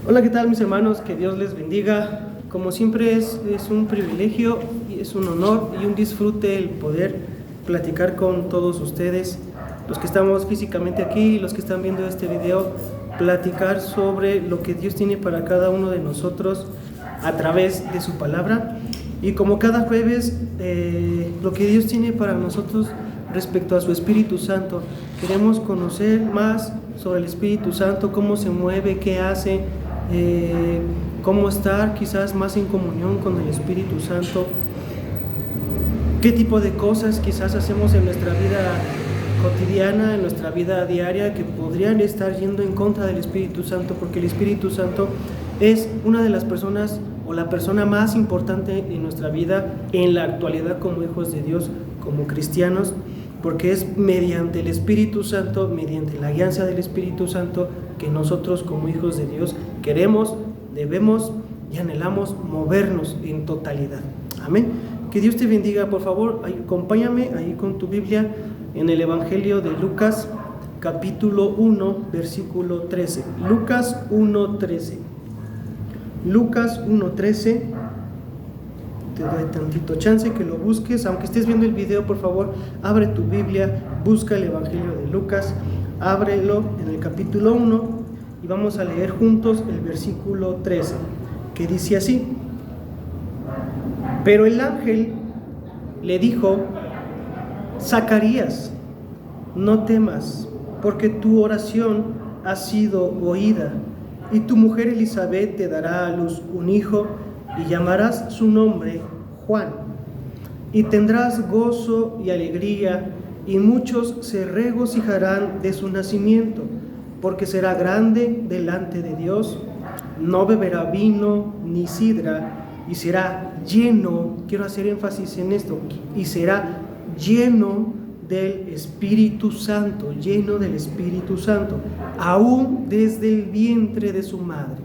Hola, ¿qué tal mis hermanos? Que Dios les bendiga. Como siempre es un privilegio, es un honor y un disfrute el poder platicar con todos ustedes, los que estamos físicamente aquí y los que están viendo este video, platicar sobre lo que Dios tiene para cada uno de nosotros a través de su palabra. Y como cada jueves, lo que Dios tiene para nosotros respecto a su Espíritu Santo. Queremos conocer más sobre el Espíritu Santo, cómo se mueve, qué hace, cómo estar quizás más en comunión con el Espíritu Santo, qué tipo de cosas quizás hacemos en nuestra vida cotidiana, en nuestra vida diaria, que podrían estar yendo en contra del Espíritu Santo, porque el Espíritu Santo es una de las personas o la persona más importante en nuestra vida en la actualidad como hijos de Dios, como cristianos, porque es mediante el Espíritu Santo, mediante la guianza del Espíritu Santo, que nosotros como hijos de Dios queremos, debemos y anhelamos movernos en totalidad. Amén. Que Dios te bendiga. Por favor, acompáñame ahí con tu Biblia en el Evangelio de Lucas, capítulo 1, versículo 13. Lucas 1:13. Lucas 1:13. Te doy tantito chance que lo busques, aunque estés viendo el video, por favor, abre tu Biblia, busca el Evangelio de Lucas, ábrelo en el capítulo 1 y vamos a leer juntos el versículo 13, que dice así: Pero el ángel le dijo: Zacarías, no temas, porque tu oración ha sido oída, y tu mujer Elizabeth te dará a luz un hijo, y llamarás su nombre Juan, y tendrás gozo y alegría, y muchos se regocijarán de su nacimiento, porque será grande delante de Dios, no beberá vino ni sidra, y será lleno, quiero hacer énfasis en esto, y será lleno del Espíritu Santo, lleno del Espíritu Santo, aún desde el vientre de su madre.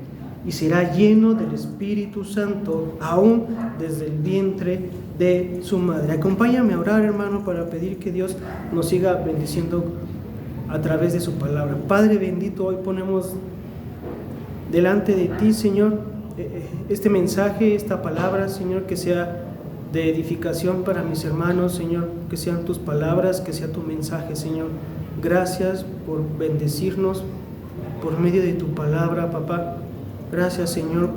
Y será lleno del Espíritu Santo, aún desde el vientre de su madre. Acompáñame a orar, hermano, para pedir que Dios nos siga bendiciendo a través de su palabra. Padre bendito, hoy ponemos delante de ti, Señor, este mensaje, esta palabra, Señor, que sea de edificación para mis hermanos, Señor, que sean tus palabras, que sea tu mensaje, Señor. Gracias por bendecirnos por medio de tu palabra, papá. Gracias, Señor,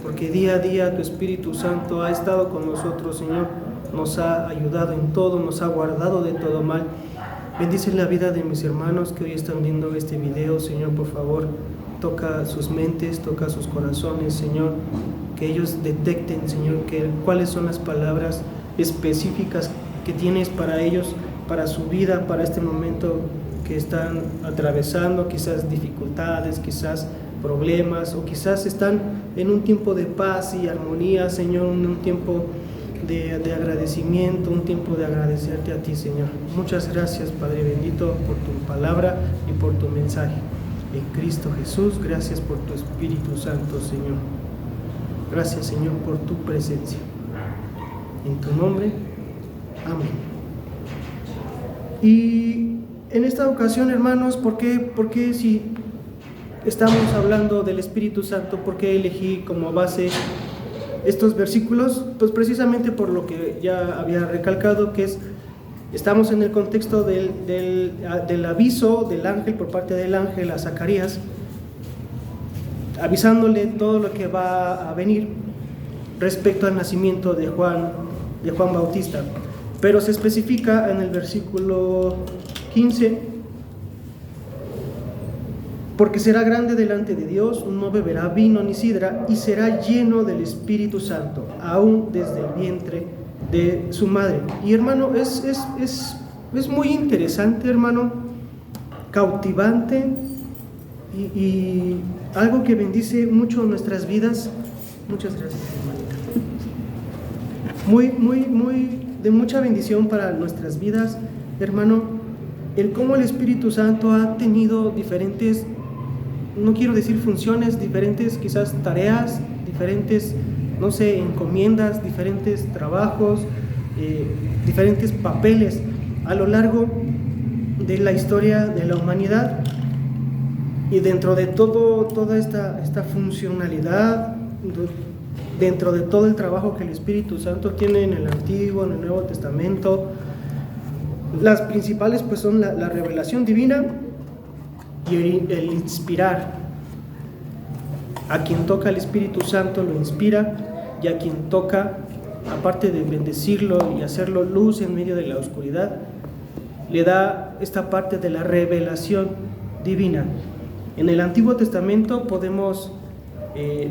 porque día a día tu Espíritu Santo ha estado con nosotros, Señor, nos ha ayudado en todo, nos ha guardado de todo mal. Bendice la vida de mis hermanos que hoy están viendo este video, Señor, por favor, toca sus mentes, toca sus corazones, Señor, que ellos detecten, Señor, cuáles son las palabras específicas que tienes para ellos, para su vida, para este momento que están atravesando, quizás dificultades, quizás problemas, o quizás están en un tiempo de paz y armonía, Señor, un tiempo de agradecimiento, un tiempo de agradecerte a ti, Señor. Muchas gracias, Padre bendito, por tu palabra y por tu mensaje. En Cristo Jesús, gracias por tu Espíritu Santo, Señor. Gracias, Señor, por tu presencia. En tu nombre, amén. Y en esta ocasión, hermanos, ¿por qué si estamos hablando del Espíritu Santo, por qué elegí como base estos versículos? Pues precisamente por lo que ya había recalcado, que estamos en el contexto del aviso del ángel, por parte del ángel a Zacarías, avisándole todo lo que va a venir respecto al nacimiento de Juan Bautista. Pero se especifica en el versículo 15: porque será grande delante de Dios, no beberá vino ni sidra, y será lleno del Espíritu Santo, aún desde el vientre de su madre. Y hermano, es muy interesante, hermano, cautivante y algo que bendice mucho nuestras vidas. Muchas gracias, hermanita. Muy de mucha bendición para nuestras vidas, hermano, el cómo el Espíritu Santo ha tenido diferentes, no quiero decir funciones, diferentes quizás tareas, diferentes, no sé, encomiendas, diferentes trabajos, diferentes papeles a lo largo de la historia de la humanidad. Y dentro de toda esta funcionalidad, dentro de todo el trabajo que el Espíritu Santo tiene en el Antiguo, en el Nuevo Testamento, las principales pues son la revelación divina y el inspirar. A quien toca el Espíritu Santo lo inspira, y a quien toca, aparte de bendecirlo y hacerlo luz en medio de la oscuridad, le da esta parte de la revelación divina. En el Antiguo Testamento podemos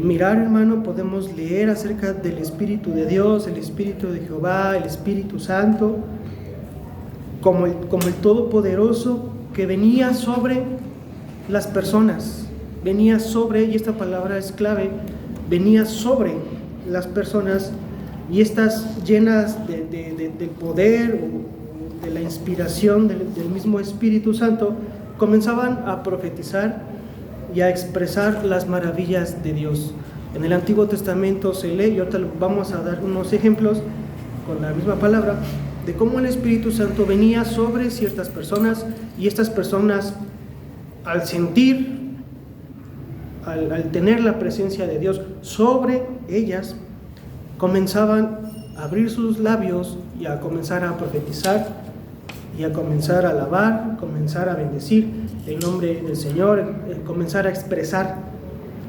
mirar, hermano, podemos leer acerca del Espíritu de Dios, el Espíritu de Jehová, el Espíritu Santo, como el Todopoderoso que venía sobre las personas, venía sobre, y esta palabra es clave, venía sobre las personas, y estas llenas del poder, de la inspiración del mismo Espíritu Santo, comenzaban a profetizar y a expresar las maravillas de Dios. En el Antiguo Testamento se lee, y ahorita vamos a dar unos ejemplos con la misma palabra, de cómo el Espíritu Santo venía sobre ciertas personas, y estas personas, al sentir, al tener la presencia de Dios sobre ellas, comenzaban a abrir sus labios y a comenzar a profetizar y a comenzar a alabar, comenzar a bendecir el nombre del Señor, comenzar a expresar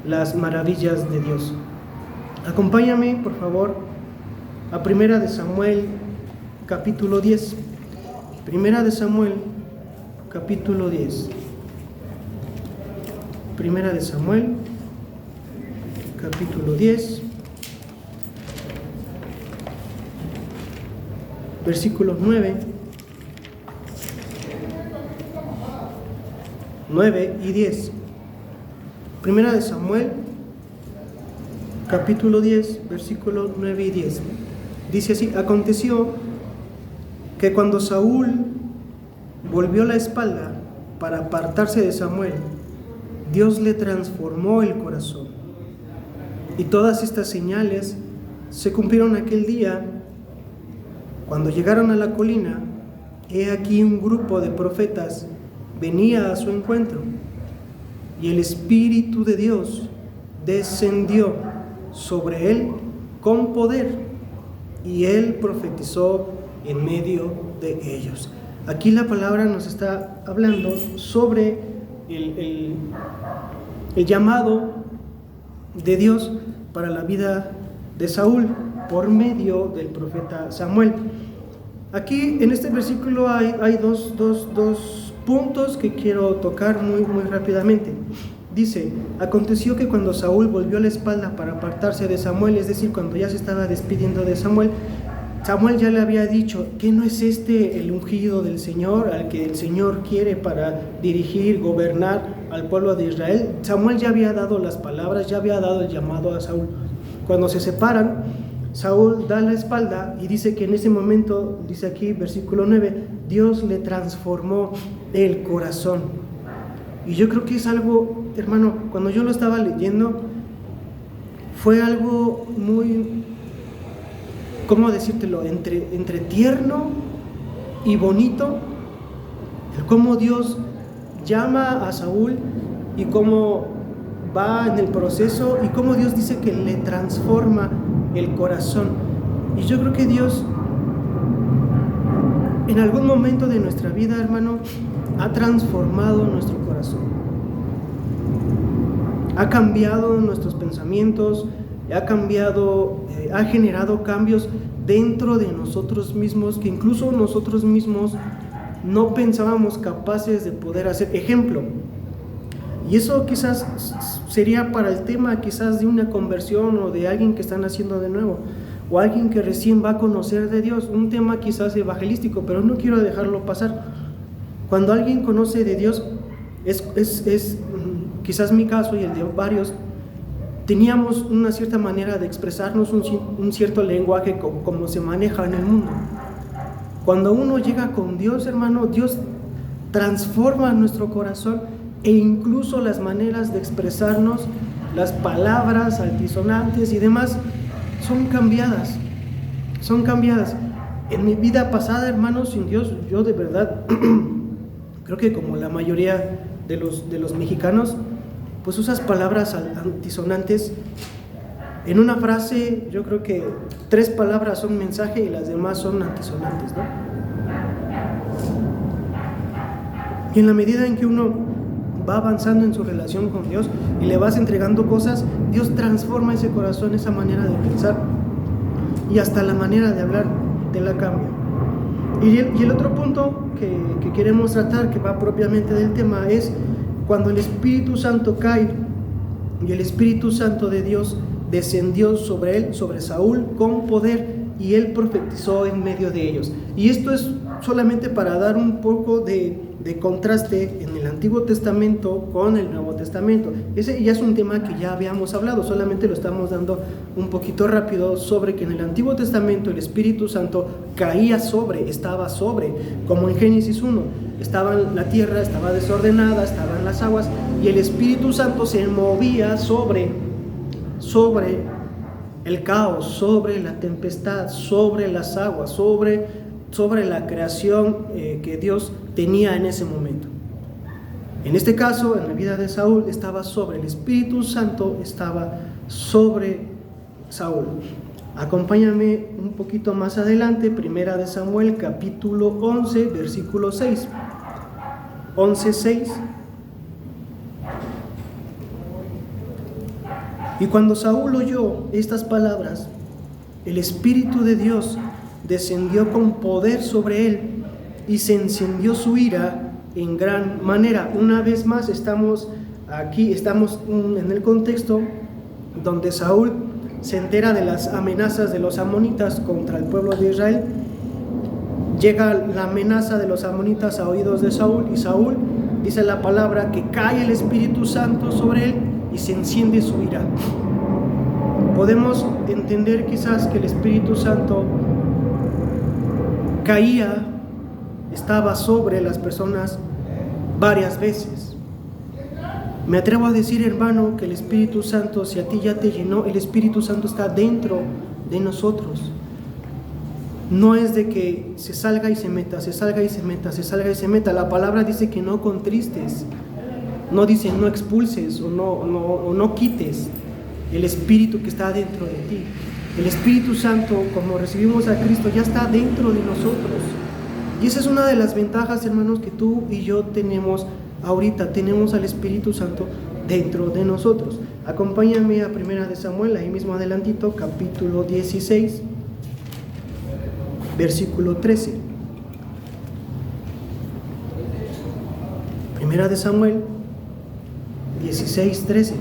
las maravillas de Dios. Acompáñame, por favor, a Primera de Samuel, capítulo 10. Primera de Samuel, capítulo 10. Primera de Samuel, capítulo 10, versículos 9 y 10. Primera de Samuel, capítulo 10, versículos 9 y 10. Dice así: aconteció que cuando Saúl volvió la espalda para apartarse de Samuel, Dios le transformó el corazón. Y todas estas señales se cumplieron aquel día. Cuando llegaron a la colina, he aquí un grupo de profetas venía a su encuentro, y el Espíritu de Dios descendió sobre él con poder, y él profetizó en medio de ellos. Aquí la palabra nos está hablando sobre el llamado de Dios para la vida de Saúl por medio del profeta Samuel. Aquí en este versículo hay dos puntos que quiero tocar muy rápidamente. Dice: aconteció que cuando Saúl volvió la espalda para apartarse de Samuel, es decir, cuando ya se estaba despidiendo de Samuel, Samuel ya le había dicho que no es este el ungido del Señor, al que el Señor quiere para dirigir, gobernar al pueblo de Israel. Samuel ya había dado las palabras, ya había dado el llamado a Saúl. Cuando se separan, Saúl da la espalda, y dice que en ese momento, dice aquí versículo 9, Dios le transformó el corazón. Y yo creo que es algo, hermano, cuando yo lo estaba leyendo, fue algo muy, ¿cómo decírtelo?, entre tierno y bonito, el cómo Dios llama a Saúl y cómo va en el proceso, y cómo Dios dice que le transforma el corazón. Y yo creo que Dios en algún momento de nuestra vida, hermano, ha transformado nuestro corazón, ha cambiado nuestros pensamientos, ha generado cambios dentro de nosotros mismos que incluso nosotros mismos no pensábamos capaces de poder hacer. Ejemplo, y eso quizás sería para el tema quizás de una conversión, o de alguien que está naciendo de nuevo, o alguien que recién va a conocer de Dios, un tema quizás evangelístico, pero no quiero dejarlo pasar. Cuando alguien conoce de Dios, es quizás mi caso y el de varios, teníamos una cierta manera de expresarnos, un cierto lenguaje como se maneja en el mundo. Cuando uno llega con Dios, hermano, Dios transforma nuestro corazón, e incluso las maneras de expresarnos, las palabras altisonantes y demás, son cambiadas. En mi vida pasada, hermano, sin Dios, yo de verdad creo que como la mayoría de los mexicanos, pues usas palabras antisonantes. En una frase, yo creo que 3 palabras son mensaje y las demás son antisonantes, ¿no? Y en la medida en que uno va avanzando en su relación con Dios y le vas entregando cosas, Dios transforma ese corazón, esa manera de pensar, y hasta la manera de hablar te la cambia. Y el otro punto que queremos tratar, que va propiamente del tema, es cuando el Espíritu Santo cae y el Espíritu Santo de Dios descendió sobre él, sobre Saúl, con poder, y él profetizó en medio de ellos. Y esto es solamente para dar un poco de contraste en el Antiguo Testamento con el Nuevo Testamento. Ese ya es un tema que ya habíamos hablado, solamente lo estamos dando un poquito rápido, sobre que en el Antiguo Testamento el Espíritu Santo caía estaba sobre, como en Génesis 1, la tierra estaba desordenada, estaban las aguas, y el Espíritu Santo se movía sobre el caos, sobre la tempestad, sobre las aguas, sobre la creación que Dios tenía en ese momento. En este caso, en la vida de Saúl, el Espíritu Santo estaba sobre Saúl. Acompáñame un poquito más adelante, 1 de Samuel, capítulo 11, versículo 6. 11:6. Y cuando Saúl oyó estas palabras, el Espíritu de Dios descendió con poder sobre él y se encendió su ira en gran manera. Una vez más estamos en el contexto donde Saúl se entera de las amenazas de los amonitas contra el pueblo de Israel. Llega la amenaza de los amonitas a oídos de Saúl, y Saúl, dice la palabra, que cae el Espíritu Santo sobre él y se enciende su ira. Podemos entender quizás que el Espíritu Santo estaba sobre las personas varias veces. Me atrevo a decir, hermano, que el Espíritu Santo, si a ti ya te llenó, el Espíritu Santo está dentro de nosotros. No es de que se salga y se meta, se salga y se meta, se salga y se meta. La palabra dice que no contristes, no dice no expulses o no quites el Espíritu que está dentro de ti. El Espíritu Santo, como recibimos a Cristo, ya está dentro de nosotros. Y esa es una de las ventajas, hermanos, que tú y yo tenemos ahorita. Tenemos al Espíritu Santo dentro de nosotros. Acompáñame a 1 de Samuel, ahí mismo adelantito, capítulo 16, versículo 13. 1 de Samuel 16:13.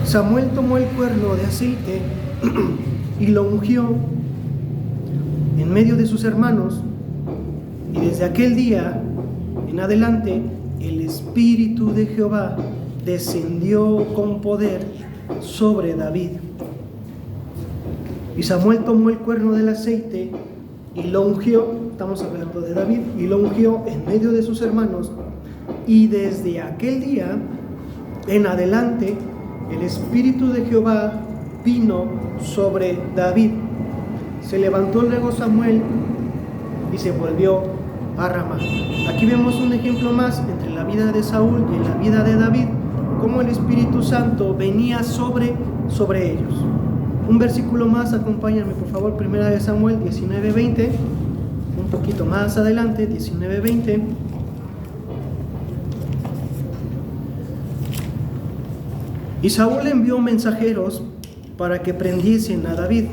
Samuel tomó el cuerno de aceite y lo ungió en medio de sus hermanos, y desde aquel día en adelante el Espíritu de Jehová descendió con poder sobre David. Y Samuel tomó el cuerno del aceite y lo ungió, estamos hablando de David, y lo ungió en medio de sus hermanos, y desde aquel día en adelante el Espíritu de Jehová vino sobre David. Se levantó luego Samuel y se volvió a Ramá. Aquí vemos un ejemplo más entre la vida de Saúl y la vida de David, cómo el Espíritu Santo venía sobre ellos. Un versículo más, acompáñame por favor, 1 de Samuel 19:20, un poquito más adelante, 19:20. Y Saúl envió mensajeros para que prendiesen a David.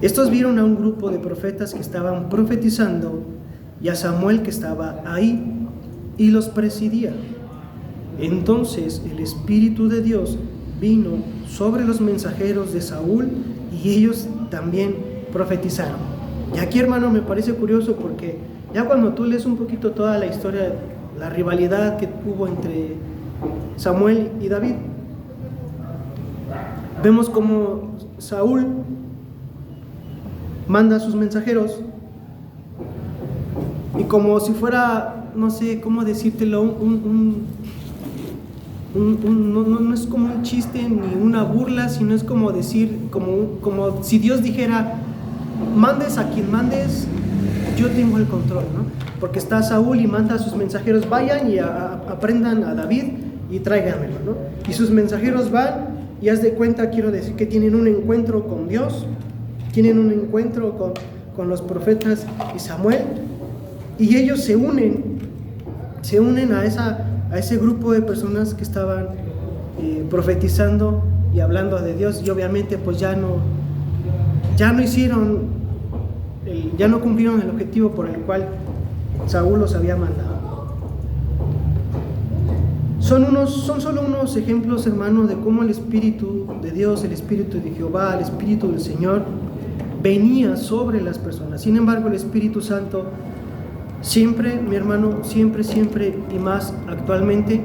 Estos vieron a un grupo de profetas que estaban profetizando y a Samuel que estaba ahí y los presidía. Entonces el Espíritu de Dios vino sobre los mensajeros de Saúl y ellos también profetizaron. Y aquí, hermano, me parece curioso porque ya cuando tú lees un poquito toda la historia, la rivalidad que hubo entre Samuel y David, vemos como Saúl manda a sus mensajeros y como si fuera, no sé cómo decírtelo, no es como un chiste ni una burla, sino es como decir, como si Dios dijera: mandes a quien mandes, yo tengo el control, ¿no? porque está Saúl y manda a sus mensajeros, vayan y aprendan a David y tráiganmelo, ¿no? Y sus mensajeros van y haz de cuenta, quiero decir, que tienen un encuentro con Dios, tienen un encuentro con los profetas y Samuel, y ellos se unen a ese grupo de personas que estaban profetizando y hablando de Dios, y obviamente pues ya no cumplieron el objetivo por el cual Saúl los había mandado. Son solo unos ejemplos, hermano, de cómo el Espíritu de Dios, el Espíritu de Jehová, el Espíritu del Señor venía sobre las personas. Sin embargo, el Espíritu Santo siempre, mi hermano, siempre y más actualmente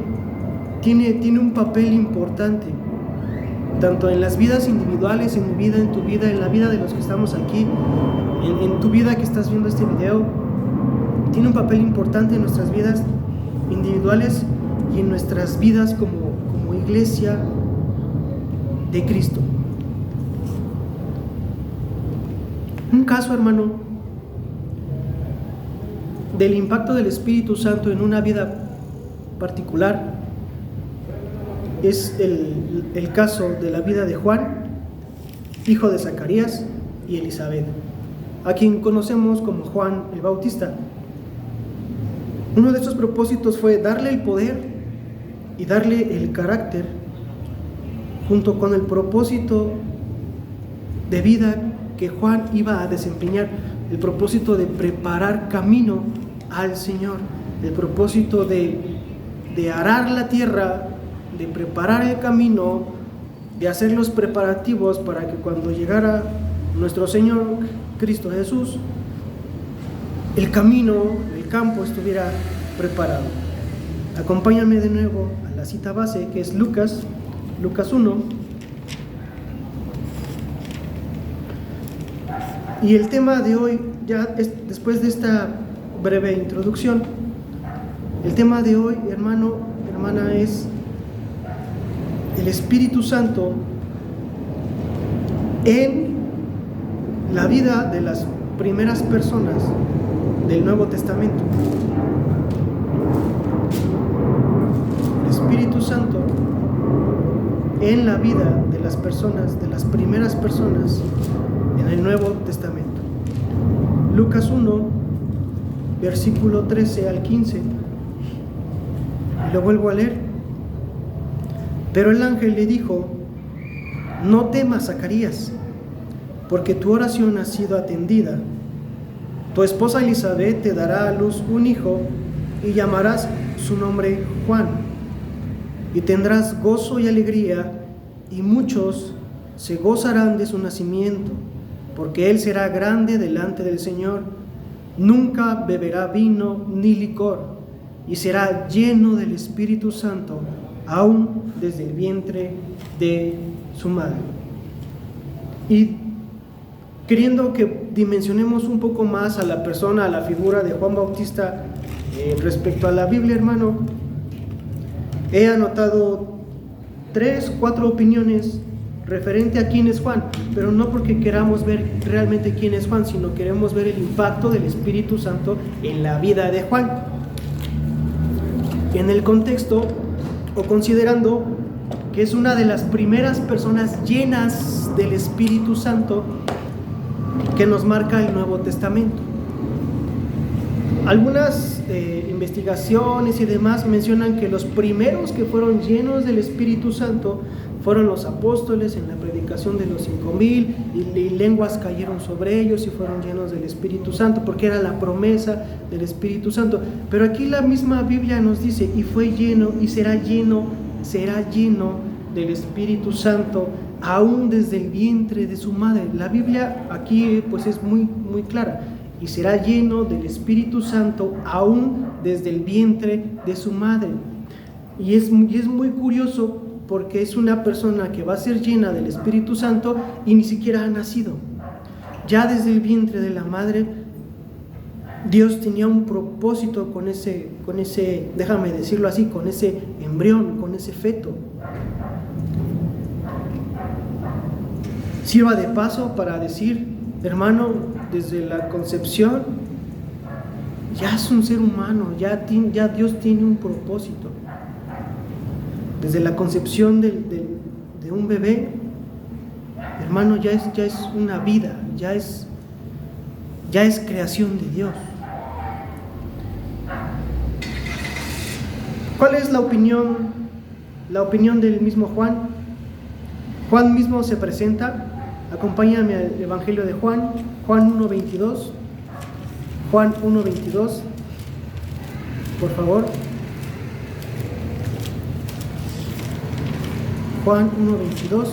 tiene un papel importante, tanto en las vidas individuales, en mi vida, en tu vida, en la vida de los que estamos aquí, en tu vida que estás viendo este video. Tiene un papel importante en nuestras vidas individuales y en nuestras vidas como iglesia de Cristo. Un caso, hermano, del impacto del Espíritu Santo en una vida particular es el caso de la vida de Juan, hijo de Zacarías y Elizabeth, a quien conocemos como Juan el Bautista. Uno de estos propósitos fue darle el poder y darle el carácter, junto con el propósito de vida que Juan iba a desempeñar, el propósito de preparar camino al Señor, el propósito de arar la tierra, de preparar el camino, de hacer los preparativos para que cuando llegara nuestro Señor Cristo Jesús, el camino, el campo estuviera preparado. Acompáñame de nuevo a la cita base, que es Lucas 1. Y el tema de hoy, después de esta breve introducción, el tema de hoy, hermano, hermana, es el Espíritu Santo en la vida de las primeras personas del Nuevo Testamento. El Espíritu Santo en la vida de las personas, de las primeras personas en el Nuevo Testamento. Lucas 1, versículo 13 al 15. Y lo vuelvo a leer. Pero el ángel le dijo: no temas, Zacarías, porque tu oración ha sido atendida. Tu esposa Elizabeth te dará a luz un hijo y llamarás su nombre Juan. Y tendrás gozo y alegría, y muchos se gozarán de su nacimiento, porque él será grande delante del Señor. Nunca beberá vino ni licor, y será lleno del Espíritu Santo, aún desde el vientre de su madre. Y queriendo que dimensionemos un poco más a la persona, a la figura de Juan Bautista respecto a la Biblia, hermano, he anotado 3-4 opiniones referente a quién es Juan, pero no porque queramos ver realmente quién es Juan, sino queremos ver el impacto del Espíritu Santo en la vida de Juan. En el contexto, o considerando que es una de las primeras personas llenas del Espíritu Santo que nos marca el Nuevo Testamento. Algunas investigaciones y demás mencionan que los primeros que fueron llenos del Espíritu Santo fueron los apóstoles en la predicación de los 5,000, y lenguas cayeron sobre ellos y fueron llenos del Espíritu Santo, porque era la promesa del Espíritu Santo. Pero aquí la misma Biblia nos dice: y fue lleno y será lleno del Espíritu Santo aún desde el vientre de su madre. La Biblia aquí pues es muy clara: y será lleno del Espíritu Santo aún desde el vientre de su madre. Y es muy curioso, porque es una persona que va a ser llena del Espíritu Santo y ni siquiera ha nacido. Ya desde el vientre de la madre, Dios tenía un propósito con ese, déjame decirlo así, con ese embrión, con ese feto. Sirva de paso para decir, hermano, desde la concepción ya es un ser humano, ya Dios tiene un propósito. Desde la concepción de un bebé, hermano, ya es una vida, ya es creación de Dios. ¿Cuál es la opinión del mismo Juan? Juan mismo se presenta. Acompáñame al Evangelio de Juan, Juan 1:22. Juan 1:22, por favor. Juan 1:22.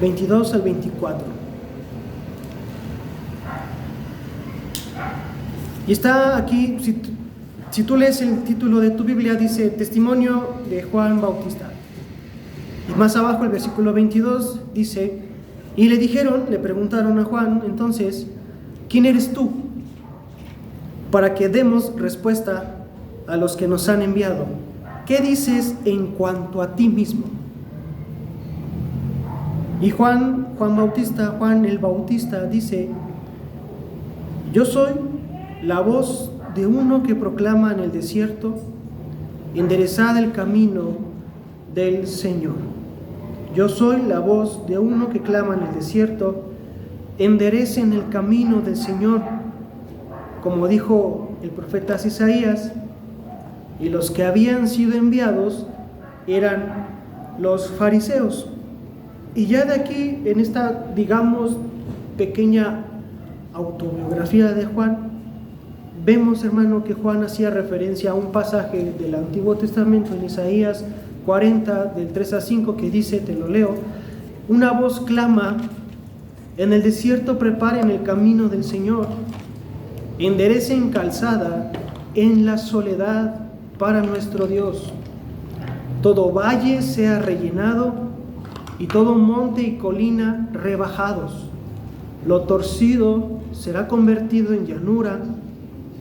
...22 al 24. Y está aquí, si tú lees el título de tu Biblia, dice Testimonio de Juan Bautista. Y más abajo el versículo 22 dice: y le preguntaron a Juan, entonces, ¿quién eres tú? Para que demos respuesta a los que nos han enviado. ¿Qué dices en cuanto a ti mismo? Y Juan el Bautista dice: yo soy la voz de uno que proclama en el desierto, enderezad el camino del Señor. Yo soy la voz de uno que clama en el desierto, enderecen el camino del Señor, como dijo el profeta Isaías. Y los que habían sido enviados eran los fariseos. Y ya de aquí, en esta, digamos, pequeña autobiografía de Juan, vemos, hermano, que Juan hacía referencia a un pasaje del Antiguo Testamento en Isaías 40, del 3 a 5, que dice, te lo leo: una voz clama, en el desierto preparen el camino del Señor, enderecen calzada en la soledad para nuestro Dios. Todo valle sea rellenado y todo monte y colina rebajados. Lo torcido será convertido en llanura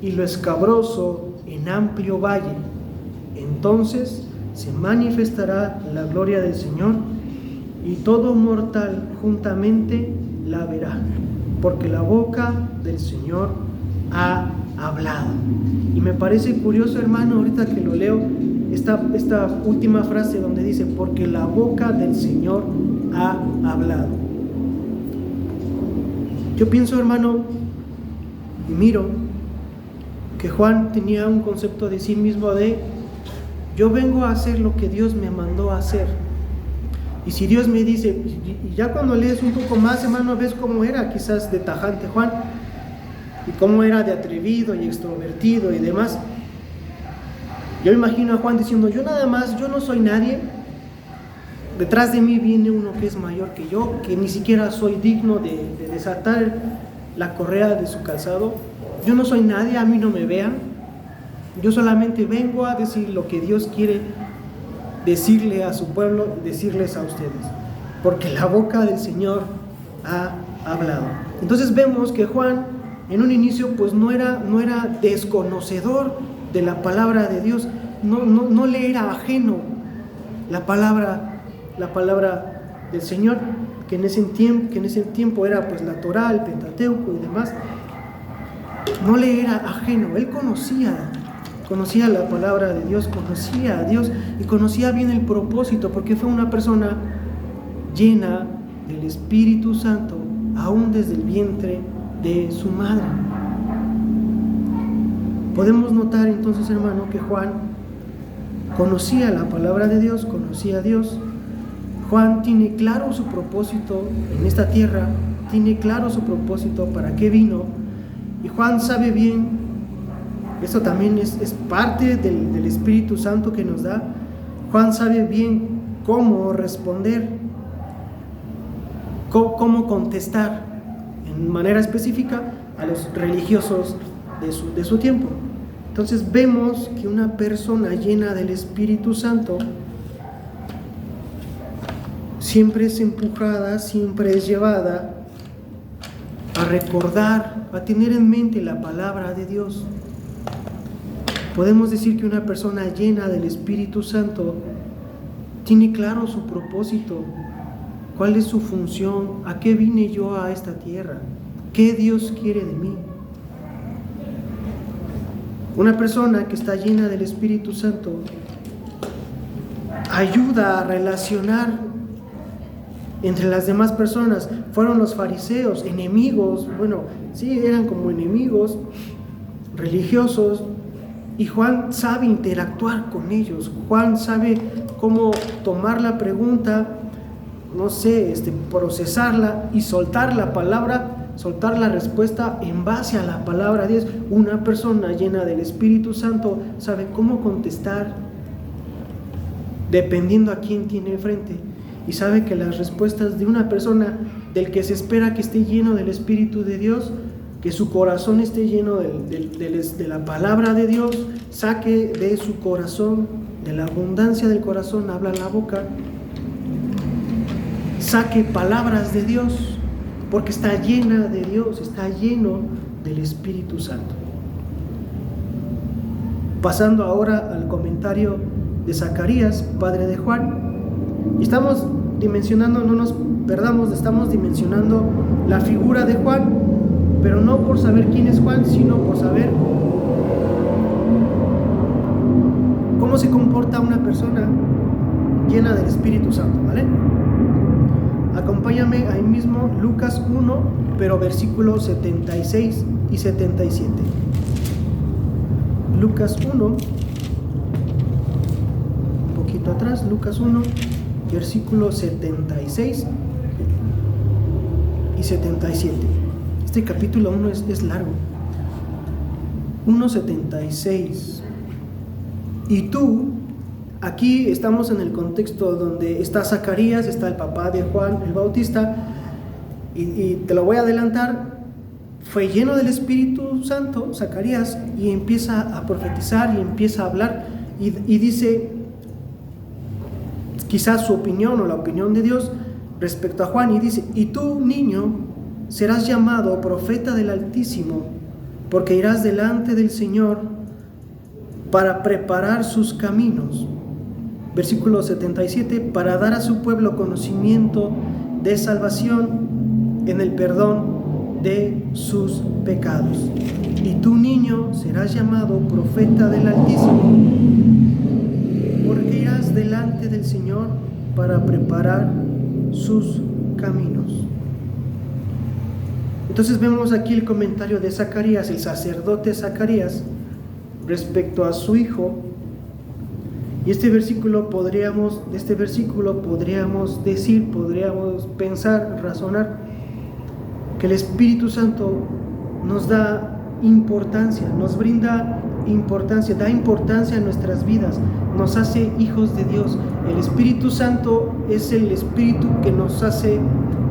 y lo escabroso en amplio valle. Entonces se manifestará la gloria del Señor y todo mortal juntamente la verá, porque la boca del Señor ha hablado. Y me parece curioso, hermano, ahorita que lo leo, esta última frase donde dice, porque la boca del Señor ha hablado. Yo pienso, hermano, y miro que Juan tenía un concepto de sí mismo de: yo vengo a hacer lo que Dios me mandó a hacer. Y si Dios me dice, y ya cuando lees un poco más, hermano, ves cómo era quizás de tajante Juan, y cómo era de atrevido y extrovertido y demás. Yo me imagino a Juan diciendo, yo no soy nadie, detrás de mí viene uno que es mayor que yo, que ni siquiera soy digno de desatar la correa de su calzado. Yo no soy nadie, a mí no me vean, yo solamente vengo a decir lo que Dios quiere decirle a su pueblo, decirles a ustedes, porque la boca del Señor ha hablado. Entonces vemos que Juan en un inicio pues no era desconocedor de la palabra de Dios, no le era ajeno la palabra del Señor, que en ese tiempo era pues la Torá, el Pentateuco y demás. No le era ajeno, él conocía la palabra de Dios, conocía a Dios y conocía bien el propósito, porque fue una persona llena del Espíritu Santo aún desde el vientre de su madre. Podemos notar entonces, hermano, que Juan conocía la palabra de Dios, conocía a Dios. Juan tiene claro su propósito en esta tierra, tiene claro su propósito, para qué vino. Y Juan sabe bien, eso también es parte del Espíritu Santo que nos da. Juan sabe bien cómo responder, cómo contestar en manera específica a los religiosos de su tiempo. Entonces vemos que una persona llena del Espíritu Santo siempre es empujada, siempre es llevada a recordar, a tener en mente la palabra de Dios. Podemos decir que una persona llena del Espíritu Santo tiene claro su propósito, ¿Cuál es su función? ¿A qué vine yo a esta tierra? ¿Qué Dios quiere de mí? Una persona que está llena del Espíritu Santo ayuda a relacionar entre las demás personas. Fueron los fariseos, enemigos, sí, eran como enemigos religiosos, y Juan sabe interactuar con ellos. Juan sabe cómo tomar la pregunta, procesarla y soltar la palabra, soltar la respuesta en base a la palabra de Dios. Una persona llena del Espíritu Santo sabe cómo contestar dependiendo a quién tiene enfrente, y sabe que las respuestas de una persona del que se espera que esté lleno del Espíritu de Dios, que su corazón esté lleno de la palabra de Dios, saque de su corazón, de la abundancia del corazón habla la boca, saque palabras de Dios, porque está llena de Dios, está lleno del Espíritu Santo. Pasando ahora al comentario de Zacarías, padre de Juan, y estamos dimensionando, no nos perdamos, estamos dimensionando la figura de Juan, pero no por saber quién es Juan, sino por saber cómo se comporta una persona llena del Espíritu Santo, ¿vale? Acompáñame ahí mismo, Lucas 1, pero versículos 76 y 77. Lucas 1, un poquito atrás, Lucas 1, versículos 76 y 77. Este capítulo 1 es largo. 1:76. Y tú, aquí estamos en el contexto donde está Zacarías, está el papá de Juan el Bautista, y te lo voy a adelantar. Fue lleno del Espíritu Santo, Zacarías, y empieza a profetizar y empieza a hablar, y dice quizás su opinión o la opinión de Dios respecto a Juan, y dice: y tú, niño, serás llamado profeta del Altísimo, porque irás delante del Señor para preparar sus caminos. Versículo 77, para dar a su pueblo conocimiento de salvación en el perdón de sus pecados. Y tú, niño, serás llamado profeta del Altísimo, porque irás delante del Señor para preparar sus caminos. Entonces vemos aquí el comentario de Zacarías, el sacerdote Zacarías, respecto a su hijo. Y de este versículo podríamos decir, podríamos pensar, razonar, que el Espíritu Santo nos da importancia, nos brinda importancia, da importancia a nuestras vidas, nos hace hijos de Dios. El Espíritu Santo es el Espíritu que nos hace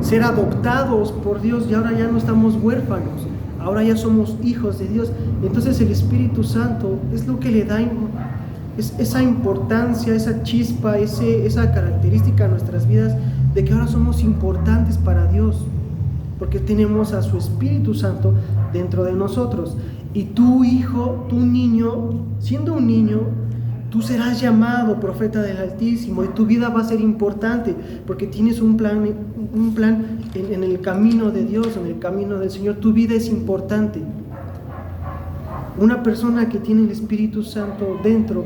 ser adoptados por Dios, y ahora ya no estamos huérfanos, ahora ya somos hijos de Dios. Entonces el Espíritu Santo es lo que le da esa importancia, esa chispa, esa característica a nuestras vidas, de que ahora somos importantes para Dios, porque tenemos a su Espíritu Santo dentro de nosotros. Y tu hijo, tu niño, siendo un niño, tú serás llamado profeta del Altísimo, y tu vida va a ser importante, porque tienes un plan en el camino de Dios, en el camino del Señor. Tu vida es importante. Una persona que tiene el Espíritu Santo dentro,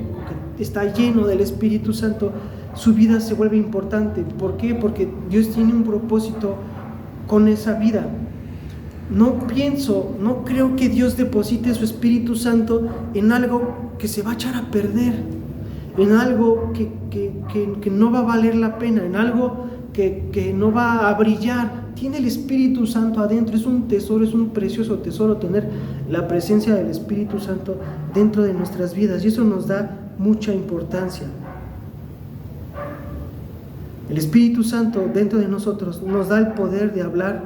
que está lleno del Espíritu Santo, su vida se vuelve importante. ¿Por qué? Porque Dios tiene un propósito con esa vida. No creo que Dios deposite su Espíritu Santo en algo que se va a echar a perder, en algo que no va a valer la pena, en algo que no va a brillar. Tiene el Espíritu Santo adentro. Es un tesoro, es un precioso tesoro tener la presencia del Espíritu Santo dentro de nuestras vidas, y eso nos da mucha importancia. El Espíritu Santo dentro de nosotros nos da el poder de hablar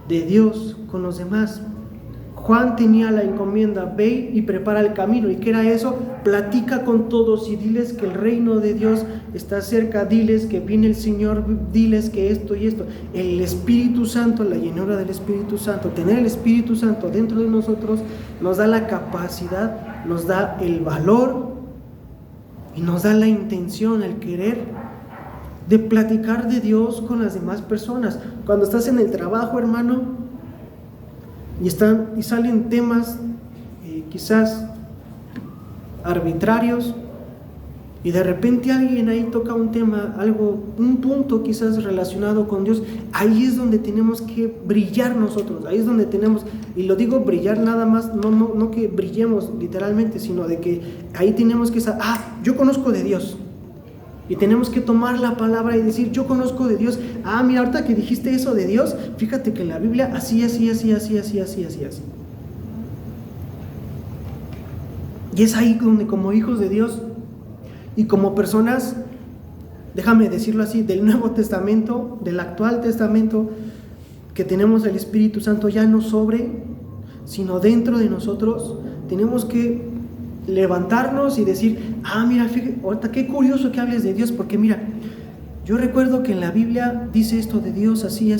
de Dios con los demás. Juan tenía la encomienda: ve y prepara el camino. ¿Y qué era eso? Platica con todos y diles que el reino de Dios está cerca, diles que viene el Señor, diles que esto y esto. El Espíritu Santo, la llenura del Espíritu Santo, tener el Espíritu Santo dentro de nosotros nos da la capacidad, nos da el valor y nos da la intención, el querer de platicar de Dios con las demás personas. Cuando estás en el trabajo, hermano, y salen temas quizás arbitrarios, y de repente alguien ahí toca un tema, un punto quizás relacionado con Dios, ahí es donde tenemos que brillar nosotros, ahí es donde tenemos, y lo digo brillar nada más, no que brillemos literalmente, sino de que ahí tenemos que saber, yo conozco de Dios, y tenemos que tomar la palabra y decir, yo conozco de Dios, mira, ahorita que dijiste eso de Dios, fíjate que en la Biblia así. Y es ahí donde como hijos de Dios y como personas, déjame decirlo así, del Nuevo Testamento, del actual Testamento, que tenemos el Espíritu Santo ya no sobre, sino dentro de nosotros, tenemos que levantarnos y decir, mira, fíjate, ahorita qué curioso que hables de Dios, porque mira, yo recuerdo que en la Biblia dice esto de Dios así.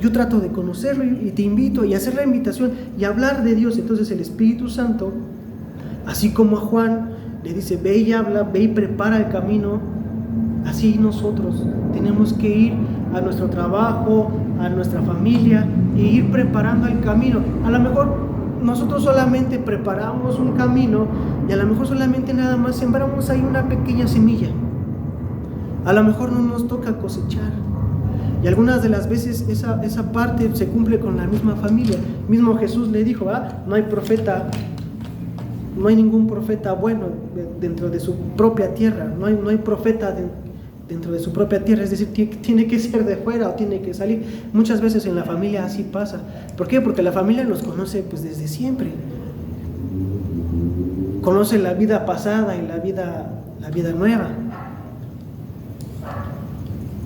Yo trato de conocerlo y te invito y hacer la invitación y hablar de Dios. Entonces el Espíritu Santo, así como a Juan le dice, ve y habla, ve y prepara el camino, así nosotros tenemos que ir a nuestro trabajo, a nuestra familia e ir preparando el camino. A lo mejor nosotros solamente preparamos un camino y a lo mejor solamente nada más sembramos ahí una pequeña semilla. A lo mejor no nos toca cosechar. Y algunas de las veces esa parte se cumple con la misma familia. Mismo Jesús le dijo, no hay ningún profeta bueno dentro de su propia tierra, no hay profeta dentro de su propia tierra, es decir, tiene que ser de fuera o tiene que salir. Muchas veces en la familia así pasa. ¿Por qué? Porque la familia nos conoce pues desde siempre. Conoce la vida pasada y la vida nueva.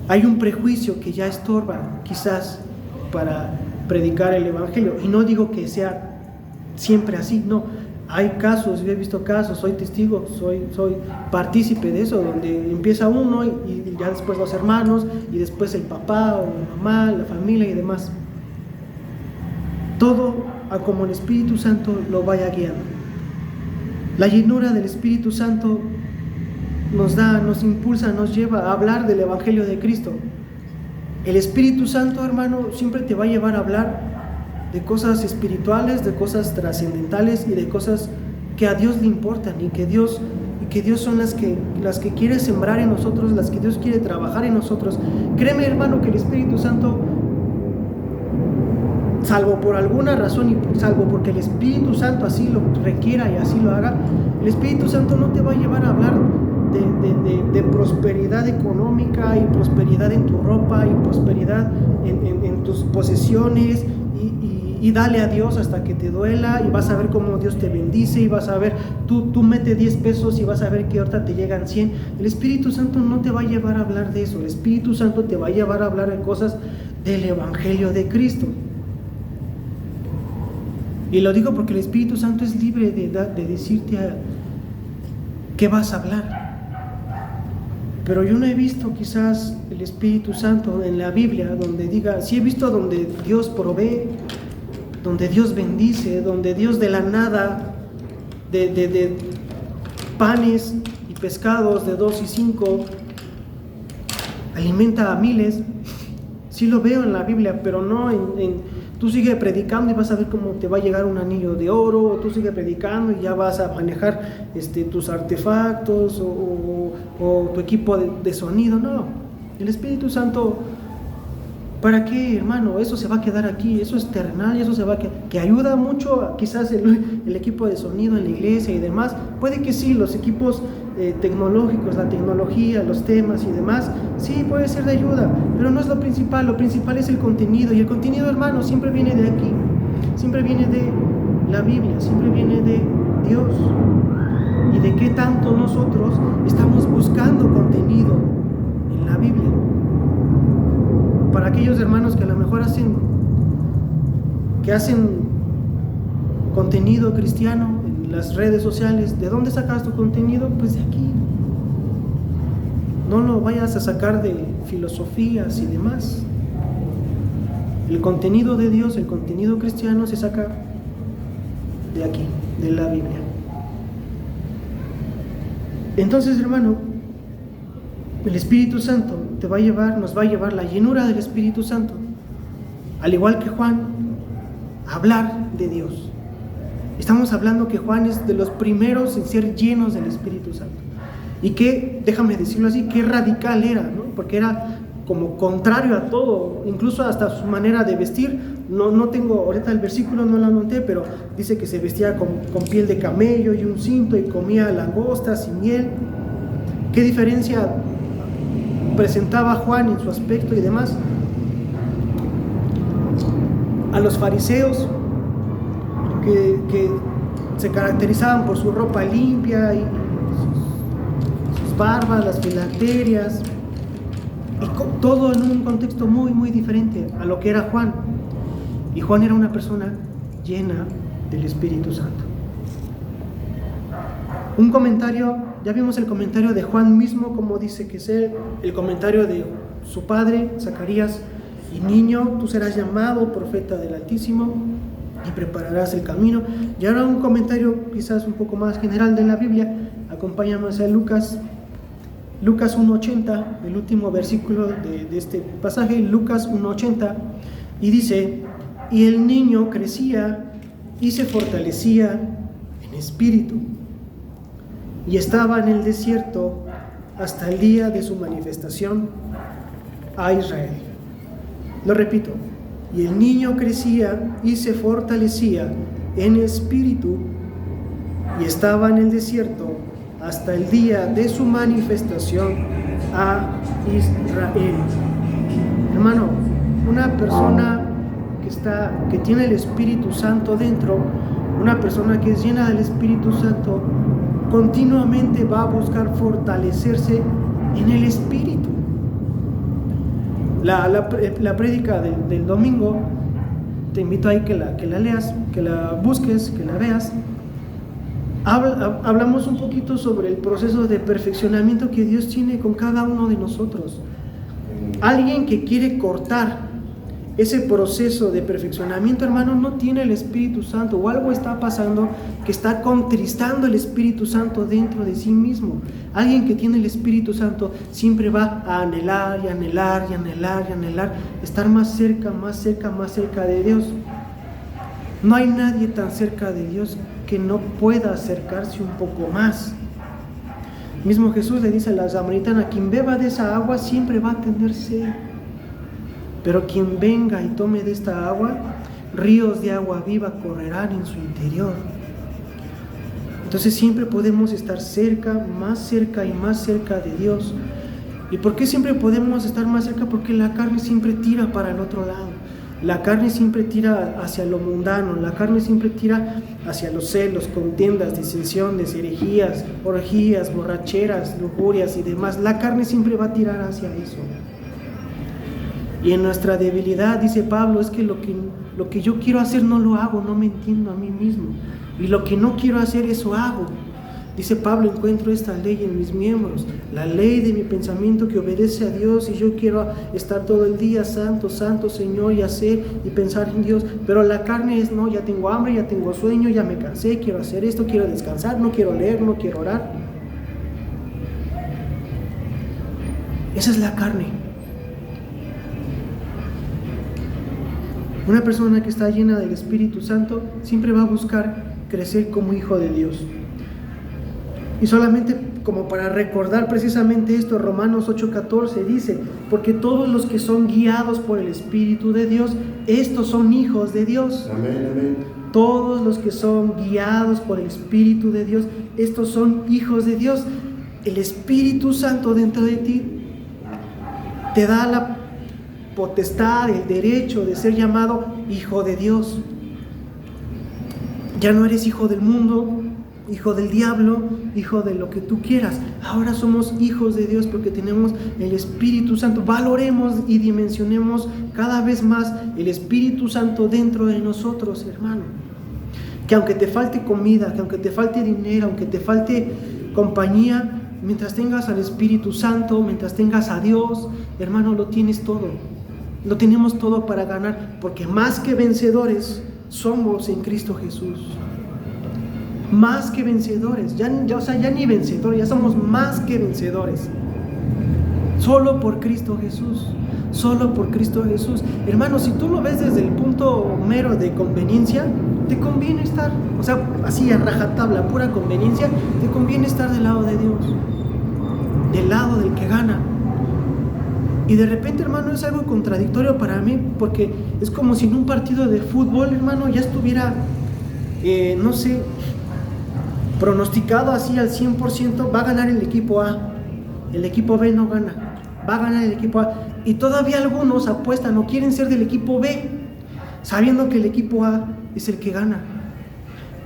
Hay un prejuicio que ya estorba quizás para predicar el Evangelio, y no digo que sea siempre así, no. Hay casos, yo he visto casos, soy testigo, soy partícipe de eso, donde empieza uno y ya después los hermanos, y después el papá o la mamá, la familia y demás. Todo a como el Espíritu Santo lo vaya guiando. La llenura del Espíritu Santo nos impulsa, nos lleva a hablar del Evangelio de Cristo. El Espíritu Santo, hermano, siempre te va a llevar a hablar de cosas espirituales, de cosas trascendentales y de cosas que a Dios le importan y que Dios son las que quiere sembrar en nosotros, las que Dios quiere trabajar en nosotros. Créeme, hermano, que el Espíritu Santo, salvo por alguna razón y salvo porque el Espíritu Santo así lo requiera y así lo haga, el Espíritu Santo no te va a llevar a hablar de prosperidad económica y prosperidad en tu ropa y prosperidad en tus posesiones y dale a Dios hasta que te duela y vas a ver cómo Dios te bendice y vas a ver, tú mete 10 pesos y vas a ver que ahorita te llegan 100. El Espíritu Santo no te va a llevar a hablar de eso. El Espíritu Santo te va a llevar a hablar de cosas del Evangelio de Cristo. Y lo digo porque el Espíritu Santo es libre de decirte qué vas a hablar. Pero yo no he visto quizás el Espíritu Santo en la Biblia donde diga, sí he visto donde Dios provee, donde Dios bendice, donde Dios de la nada, de panes y pescados de 2 y 5, alimenta a miles. Sí lo veo en la Biblia, pero no tú sigue predicando y vas a ver cómo te va a llegar un anillo de oro, o tú sigue predicando y ya vas a manejar tus artefactos o tu equipo de sonido. No, el Espíritu Santo, ¿para qué, hermano? Eso se va a quedar aquí, eso es terrenal y eso se va a quedar, que ayuda mucho quizás el equipo de sonido en la iglesia y demás. Puede que sí, los equipos tecnológicos, la tecnología, los temas y demás, sí puede ser de ayuda, pero no es lo principal es el contenido, y el contenido, hermano, siempre viene de aquí, siempre viene de la Biblia, siempre viene de Dios, y de qué tanto nosotros estamos buscando contenido en la Biblia. Para aquellos hermanos que a lo mejor hacen contenido cristiano en las redes sociales, ¿de dónde sacas tu contenido? Pues de aquí. No lo vayas a sacar de filosofías y demás. El contenido de Dios, el contenido cristiano se saca de aquí, de la Biblia. Entonces, hermano, El Espíritu Santo nos va a llevar la llenura del Espíritu Santo, al igual que Juan, a hablar de Dios. Estamos hablando que Juan es de los primeros en ser llenos del Espíritu Santo. Y que, déjame decirlo así, qué radical era, ¿no? Porque era como contrario a todo, incluso hasta su manera de vestir. No tengo ahorita el versículo, no lo anoté, pero dice que se vestía con piel de camello y un cinto y comía langostas y miel. ¿Qué diferencia presentaba Juan en su aspecto y demás? A los fariseos, que se caracterizaban por su ropa limpia y sus barbas, las filacterias, y todo en un contexto muy, muy diferente a lo que era Juan. Y Juan era una persona llena del Espíritu Santo. Un comentario, ya vimos el comentario de Juan mismo, como dice que es él, el comentario de su padre, Zacarías: y niño, tú serás llamado profeta del Altísimo y prepararás el camino. Y ahora un comentario quizás un poco más general de la Biblia. Acompáñanos a Lucas 1:80, el último versículo de este pasaje, Lucas 1:80, y dice: y el niño crecía y se fortalecía en espíritu, y estaba en el desierto hasta el día de su manifestación a Israel. Lo repito: y el niño crecía y se fortalecía en espíritu, y estaba en el desierto hasta el día de su manifestación a Israel. Hermano, una persona que tiene el Espíritu Santo dentro, una persona que es llena del Espíritu Santo, continuamente va a buscar fortalecerse en el Espíritu. La prédica del domingo, te invito ahí que la leas, que la busques, que la veas. Hablamos un poquito sobre el proceso de perfeccionamiento que Dios tiene con cada uno de nosotros. Alguien que quiere cortar ese proceso de perfeccionamiento, hermano, no tiene el Espíritu Santo, o algo está pasando que está contristando el Espíritu Santo dentro de sí mismo. Alguien que tiene el Espíritu Santo siempre va a anhelar y anhelar y anhelar y anhelar estar más cerca, más cerca, más cerca de Dios. No hay nadie tan cerca de Dios que no pueda acercarse un poco más. Mismo Jesús le dice a la samaritana: quien beba de esa agua siempre va a tener sed, pero quien venga y tome de esta agua, ríos de agua viva correrán en su interior. Entonces siempre podemos estar cerca y más cerca de Dios. ¿Y por qué siempre podemos estar más cerca? Porque la carne siempre tira para el otro lado. La carne siempre tira hacia lo mundano, la carne siempre tira hacia los celos, contiendas, disensiones, herejías, orgías, borracheras, lujurias y demás. La carne siempre va a tirar hacia eso. Y en nuestra debilidad, dice Pablo, es que lo que yo quiero hacer no lo hago, no me entiendo a mí mismo. Y lo que no quiero hacer, eso hago. Dice Pablo: encuentro esta ley en mis miembros, la ley de mi pensamiento que obedece a Dios, y yo quiero estar todo el día santo, santo Señor, y hacer y pensar en Dios, pero la carne es: no, ya tengo hambre, ya tengo sueño, ya me cansé, quiero hacer esto, quiero descansar, no quiero leer, no quiero orar. Esa es la carne. Una persona que está llena del Espíritu Santo siempre va a buscar crecer como hijo de Dios. Y solamente como para recordar precisamente esto, Romanos 8:14 dice: porque todos los que son guiados por el Espíritu de Dios, estos son hijos de Dios. Amén, amén. Todos los que son guiados por el Espíritu de Dios, estos son hijos de Dios. El Espíritu Santo dentro de ti te da la potestad, el derecho de ser llamado hijo de Dios. Ya no eres hijo del mundo, hijo del diablo, hijo de lo que tú quieras. Ahora somos hijos de Dios porque tenemos el Espíritu Santo. Valoremos y dimensionemos cada vez más el Espíritu Santo dentro de nosotros, hermano. Que aunque te falte comida, que aunque te falte dinero, aunque te falte compañía, mientras tengas al Espíritu Santo, mientras tengas a Dios, hermano, lo tienes todo. Lo tenemos todo para ganar, porque más que vencedores somos en Cristo Jesús. Más que vencedores, ya ni vencedores, ya somos más que vencedores. Solo por Cristo Jesús. Solo por Cristo Jesús. Hermano, si tú lo ves desde el punto mero de conveniencia, te conviene estar, o sea, así a rajatabla, pura conveniencia, te conviene estar del lado de Dios, del lado del que gana. Y de repente, hermano, es algo contradictorio para mí, porque es como si en un partido de fútbol, hermano, ya estuviera, no sé, pronosticado así al 100%, va a ganar el equipo A, el equipo B no gana, va a ganar el equipo A, y todavía algunos apuestan o quieren ser del equipo B, sabiendo que el equipo A es el que gana.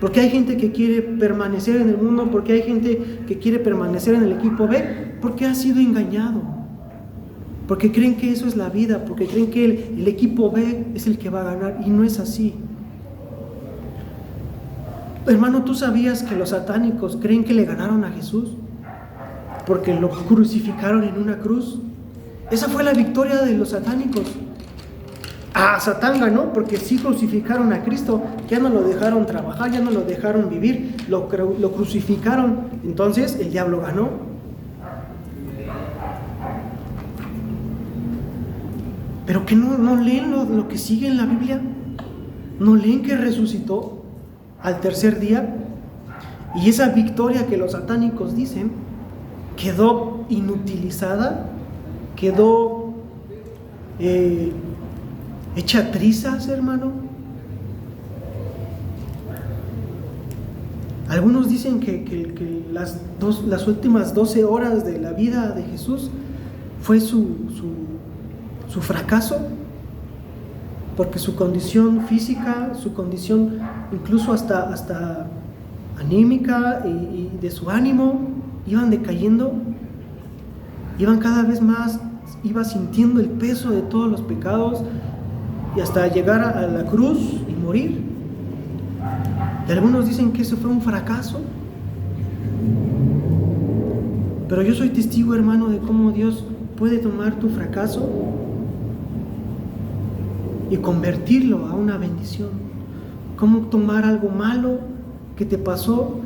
Porque hay gente que quiere permanecer en el mundo, porque hay gente que quiere permanecer en el equipo B, porque ha sido engañado, porque creen que eso es la vida, porque creen que el equipo B es el que va a ganar, y no es así. Hermano, ¿tú sabías que los satánicos creen que le ganaron a Jesús? Porque lo crucificaron en una cruz. Esa fue la victoria de los satánicos. Satán ganó porque sí crucificaron a Cristo, ya no lo dejaron trabajar, ya no lo dejaron vivir, lo crucificaron. Entonces el diablo ganó. Pero que no leen lo que sigue en la Biblia. No leen que resucitó al tercer día, y esa victoria que los satánicos dicen quedó inutilizada, quedó hecha trizas, hermano. Algunos dicen que las últimas 12 horas de la vida de Jesús fue su fracaso, porque su condición física, su condición incluso hasta anímica y de su ánimo iban decayendo, iban cada vez más, iba sintiendo el peso de todos los pecados, y hasta llegar a la cruz y morir. Y algunos dicen que eso fue un fracaso, pero yo soy testigo, hermano, de cómo Dios puede tomar tu fracaso y convertirlo a una bendición. Cómo tomar algo malo que te pasó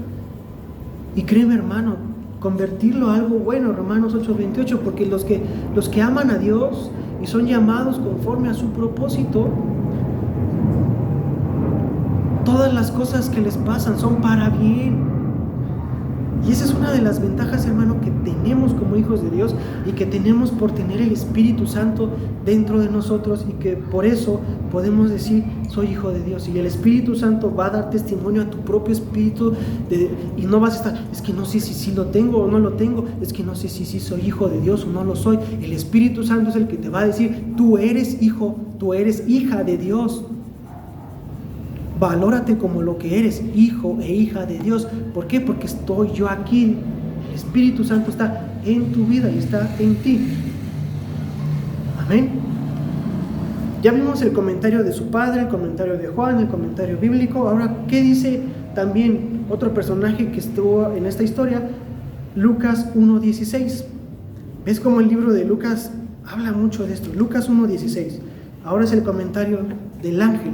y, créeme, hermano, convertirlo a algo bueno. Romanos 8:28, porque los que aman a Dios y son llamados conforme a su propósito, todas las cosas que les pasan son para bien. Y esa es una de las ventajas, hermano, que tenemos como hijos de Dios, y que tenemos por tener el Espíritu Santo dentro de nosotros, y que por eso podemos decir: soy hijo de Dios. Y el Espíritu Santo va a dar testimonio a tu propio espíritu, y no vas a estar: es que no sé si lo tengo o no lo tengo, es que no sé si soy hijo de Dios o no lo soy. El Espíritu Santo es el que te va a decir: tú eres hijo, tú eres hija de Dios. Valórate como lo que eres, hijo e hija de Dios. ¿Por qué? Porque estoy yo aquí. El Espíritu Santo está en tu vida y está en ti. Amén. Ya vimos el comentario de su padre, el comentario de Juan, el comentario bíblico. Ahora, ¿qué dice también otro personaje que estuvo en esta historia? Lucas 1:16. ¿Ves cómo el libro de Lucas habla mucho de esto? Lucas 1:16. Ahora es el comentario del ángel.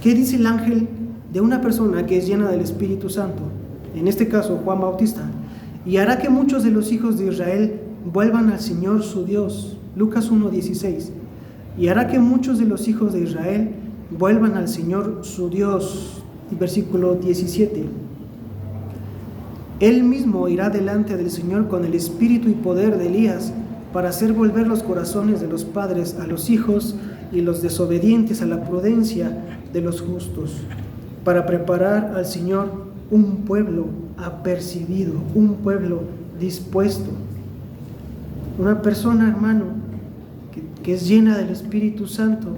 ¿Qué dice el ángel de una persona que es llena del Espíritu Santo? En este caso, Juan Bautista. Y hará que muchos de los hijos de Israel vuelvan al Señor su Dios. Lucas 1:16. Y hará que muchos de los hijos de Israel vuelvan al Señor su Dios. Y versículo 17. Él mismo irá delante del Señor con el espíritu y poder de Elías, para hacer volver los corazones de los padres a los hijos, y los desobedientes a la prudencia de los justos, para preparar al Señor un pueblo apercibido, un pueblo dispuesto. Una persona, hermano, que es llena del Espíritu Santo,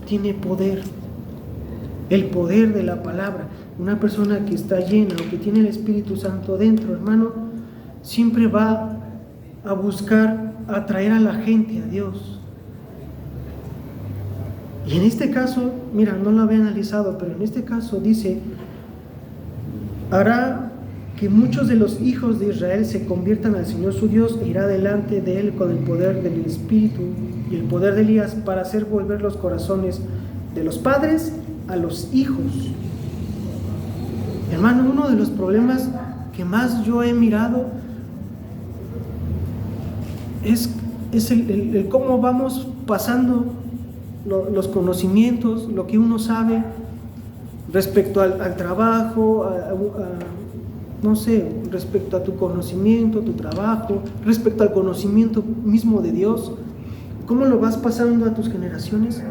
tiene poder, el poder de la palabra. Una persona que está llena o que tiene el Espíritu Santo dentro, hermano, siempre va a buscar atraer a la gente a Dios. Y en este caso, mira, no lo había analizado, pero en este caso dice: hará que muchos de los hijos de Israel se conviertan al Señor su Dios, e irá delante de él con el poder del Espíritu y el poder de Elías, para hacer volver los corazones de los padres a los hijos. Hermano, uno de los problemas que más yo he mirado es el cómo vamos pasando los conocimientos, lo que uno sabe respecto al trabajo, no sé, respecto a tu conocimiento, tu trabajo, respecto al conocimiento mismo de Dios. ¿Cómo lo vas pasando a tus generaciones?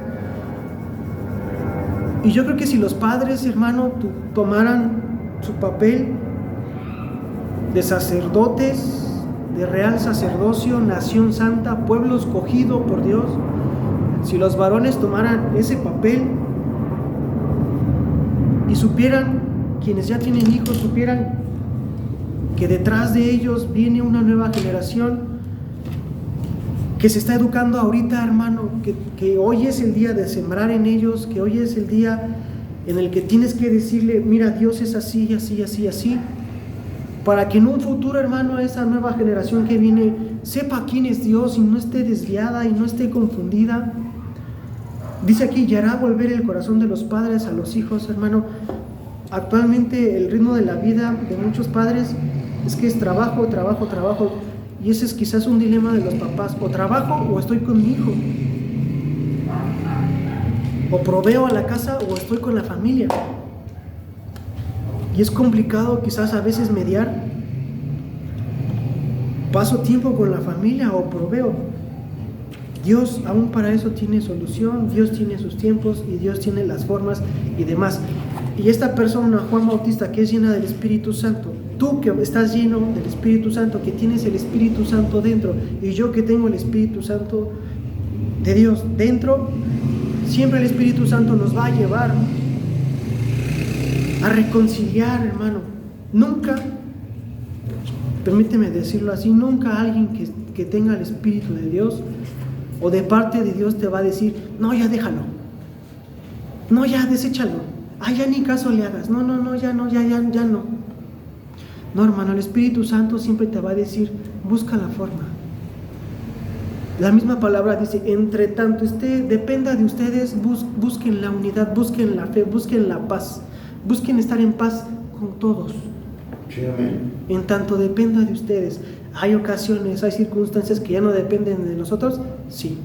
Y yo creo que si los padres, hermano, tomaran su papel de sacerdotes, de real sacerdocio, nación santa, pueblo escogido por Dios, si los varones tomaran ese papel y supieran, quienes ya tienen hijos, supieran que detrás de ellos viene una nueva generación que se está educando ahorita, hermano, que hoy es el día de sembrar en ellos, que hoy es el día en el que tienes que decirle, mira, Dios es así, así, así, así, para que en un futuro, hermano, esa nueva generación que viene sepa quién es Dios y no esté desviada y no esté confundida. Dice aquí, y hará volver el corazón de los padres a los hijos, hermano. Actualmente el ritmo de la vida de muchos padres es que es trabajo, trabajo, trabajo. Y ese es quizás un dilema de los papás: o trabajo o estoy con mi hijo, o proveo a la casa o estoy con la familia. Y es complicado quizás a veces mediar. Paso tiempo con la familia o proveo. Dios aún para eso tiene solución, Dios tiene sus tiempos y Dios tiene las formas y demás. Y esta persona, Juan Bautista, que es llena del Espíritu Santo, tú que estás lleno del Espíritu Santo, que tienes el Espíritu Santo dentro, y yo que tengo el Espíritu Santo de Dios dentro, siempre el Espíritu Santo nos va a llevar a reconciliar, hermano. Nunca, permíteme decirlo así, nunca alguien que tenga el Espíritu de Dios o de parte de Dios te va a decir, no, ya déjalo, no, ya deséchalo, ya ni caso le hagas, no, ya no. No, hermano, el Espíritu Santo siempre te va a decir, busca la forma. La misma palabra dice, entre tanto dependa de ustedes, busquen la unidad, busquen la fe, busquen la paz, busquen estar en paz con todos. Sí, amén. En tanto dependa de ustedes. Hay ocasiones, hay circunstancias que ya no dependen de nosotros, sí.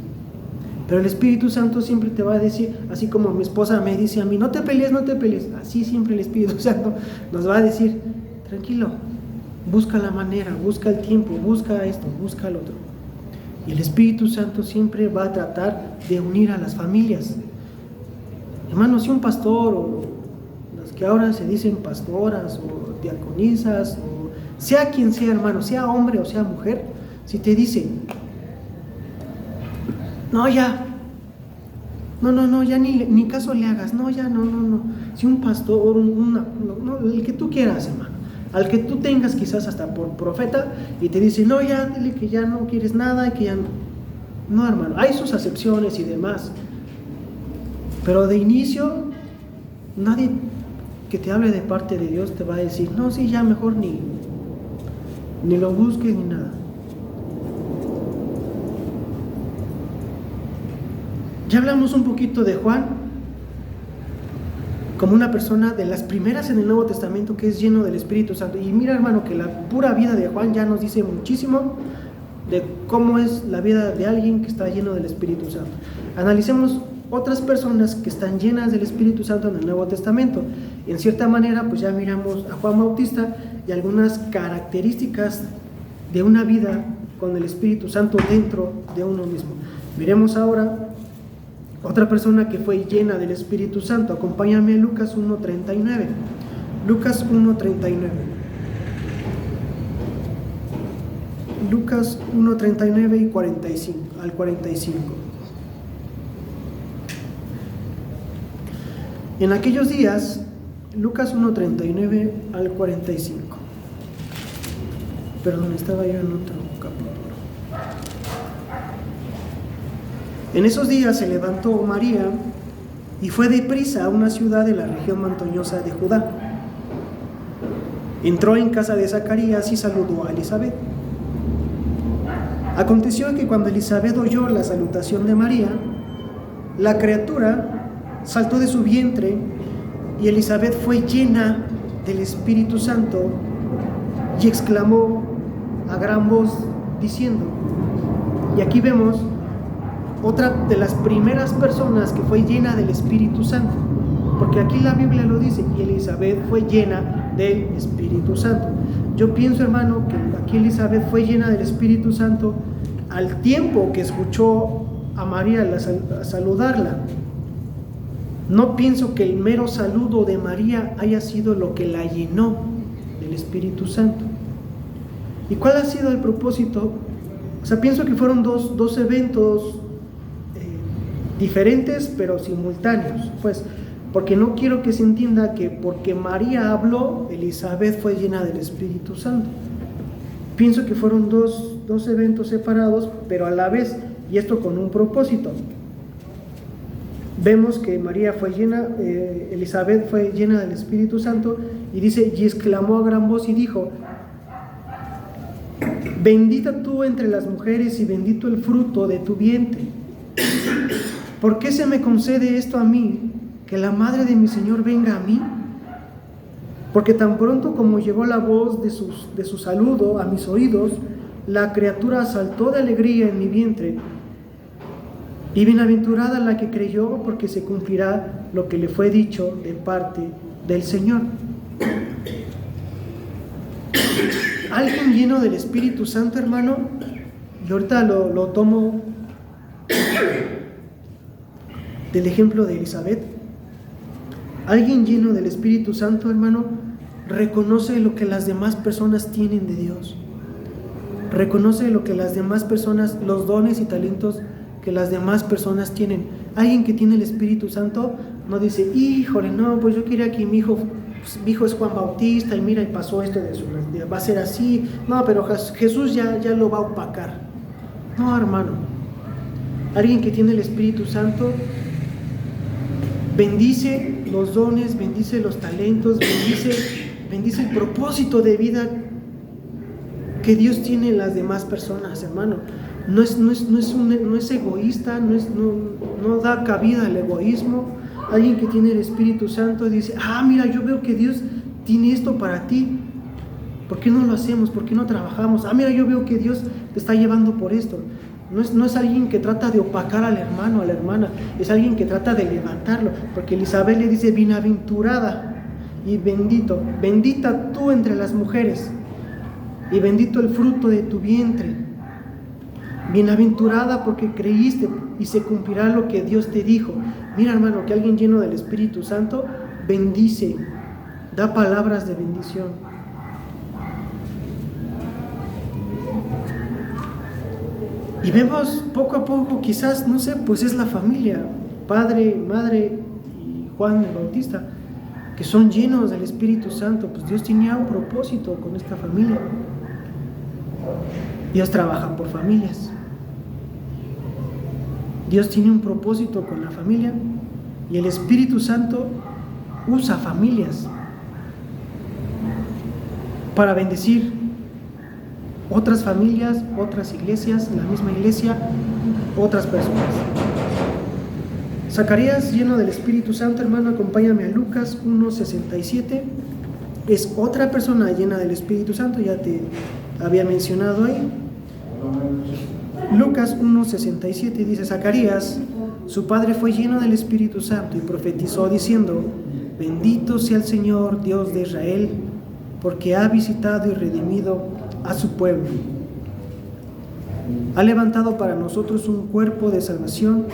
Pero el Espíritu Santo siempre te va a decir, así como mi esposa me dice a mí, no te pelees, así siempre el Espíritu Santo nos va a decir, tranquilo, busca la manera, busca el tiempo, busca esto, busca el otro. Y el Espíritu Santo siempre va a tratar de unir a las familias. Hermano, si un pastor, o las que ahora se dicen pastoras, o diaconisas, o sea quien sea, hermano, sea hombre o sea mujer, si te dice, no, ya ni caso le hagas, no. Si un pastor, el que tú quieras, hermano, al que tú tengas quizás hasta por profeta, y te dice, no, ya, dile que ya no quieres nada, y que ya no. No, hermano, hay sus acepciones y demás, pero de inicio, nadie que te hable de parte de Dios te va a decir, no, sí, ya mejor ni lo busques ni nada. Ya hablamos un poquito de Juan como una persona de las primeras en el Nuevo Testamento que es lleno del Espíritu Santo. Y mira, hermano, que la pura vida de Juan ya nos dice muchísimo de cómo es la vida de alguien que está lleno del Espíritu Santo. Analicemos otras personas que están llenas del Espíritu Santo en el Nuevo Testamento. En cierta manera, pues ya miramos a Juan Bautista y algunas características de una vida con el Espíritu Santo dentro de uno mismo. Miremos ahora otra persona que fue llena del Espíritu Santo. Acompáñame a Lucas 1:39. Lucas 1:39. Lucas 1:39 y 45, al 45. En aquellos días, Lucas 1:39 al 45. Perdón, estaba yo en otro capítulo. En esos días se levantó María y fue deprisa a una ciudad de la región montañosa de Judá. Entró en casa de Zacarías y saludó a Elizabeth. Aconteció que cuando Elizabeth oyó la salutación de María, la criatura saltó de su vientre y Elizabeth fue llena del Espíritu Santo y exclamó a gran voz diciendo, Y aquí vemos otra de las primeras personas que fue llena del Espíritu Santo, porque aquí la Biblia lo dice, y Elizabeth fue llena del Espíritu Santo. Yo pienso, hermano, que aquí Elizabeth fue llena del Espíritu Santo al tiempo que escuchó a María a saludarla. No pienso que el mero saludo de María haya sido lo que la llenó del Espíritu Santo. ¿Y cuál ha sido el propósito? O sea, pienso que fueron dos eventos diferentes pero simultáneos, pues, porque no quiero que se entienda que porque María habló, Elizabeth fue llena del Espíritu Santo. Pienso que fueron dos eventos separados, pero a la vez, y esto con un propósito. Vemos que María fue llena, Elizabeth fue llena del Espíritu Santo, y dice, y exclamó a gran voz y dijo: bendita tú entre las mujeres y bendito el fruto de tu vientre. ¿Por qué se me concede esto a mí, que la madre de mi Señor venga a mí? Porque tan pronto como llegó la voz de su saludo a mis oídos, la criatura saltó de alegría en mi vientre. Y bienaventurada la que creyó, porque se cumplirá lo que le fue dicho de parte del Señor. Alguien lleno del Espíritu Santo, hermano, y ahorita lo tomo del ejemplo de Elizabeth. Alguien lleno del Espíritu Santo, hermano, reconoce lo que las demás personas tienen de Dios. Reconoce lo que las demás personas, los dones y talentos que las demás personas tienen. Alguien que tiene el Espíritu Santo no dice, híjole, no, pues yo quería que mi hijo es Juan Bautista y mira, y pasó esto va a ser así. No, pero Jesús ya lo va a opacar. No, hermano. Alguien que tiene el Espíritu Santo bendice los dones, bendice los talentos, bendice el propósito de vida que Dios tiene en las demás personas, hermano. No es egoísta, no da cabida al egoísmo. Alguien que tiene el Espíritu Santo dice, mira, yo veo que Dios tiene esto para ti. ¿Por qué no lo hacemos? ¿Por qué no trabajamos? Mira, yo veo que Dios te está llevando por esto. No es alguien que trata de opacar al hermano, a la hermana. Es alguien que trata de levantarlo. Porque Elizabeth le dice, bienaventurada y bendito. Bendita tú entre las mujeres y bendito el fruto de tu vientre. Bienaventurada porque creíste y se cumplirá lo que Dios te dijo. Mira, hermano, que alguien lleno del Espíritu Santo bendice, da palabras de bendición. Y vemos poco a poco, quizás, no sé, pues es la familia, padre, madre y Juan el Bautista, que son llenos del Espíritu Santo. Pues Dios tenía un propósito con esta familia. Dios trabaja por familias. Dios tiene un propósito con la familia y el Espíritu Santo usa familias para bendecir otras familias, otras iglesias, la misma iglesia, otras personas. Zacarías, lleno del Espíritu Santo, hermano, acompáñame a Lucas 1:67. Es otra persona llena del Espíritu Santo, ya te había mencionado ahí. Lucas 1:67 dice, Zacarías, su padre fue lleno del Espíritu Santo y profetizó diciendo, bendito sea el Señor, Dios de Israel, porque ha visitado y redimido a su pueblo. Ha levantado para nosotros un cuerno de salvación,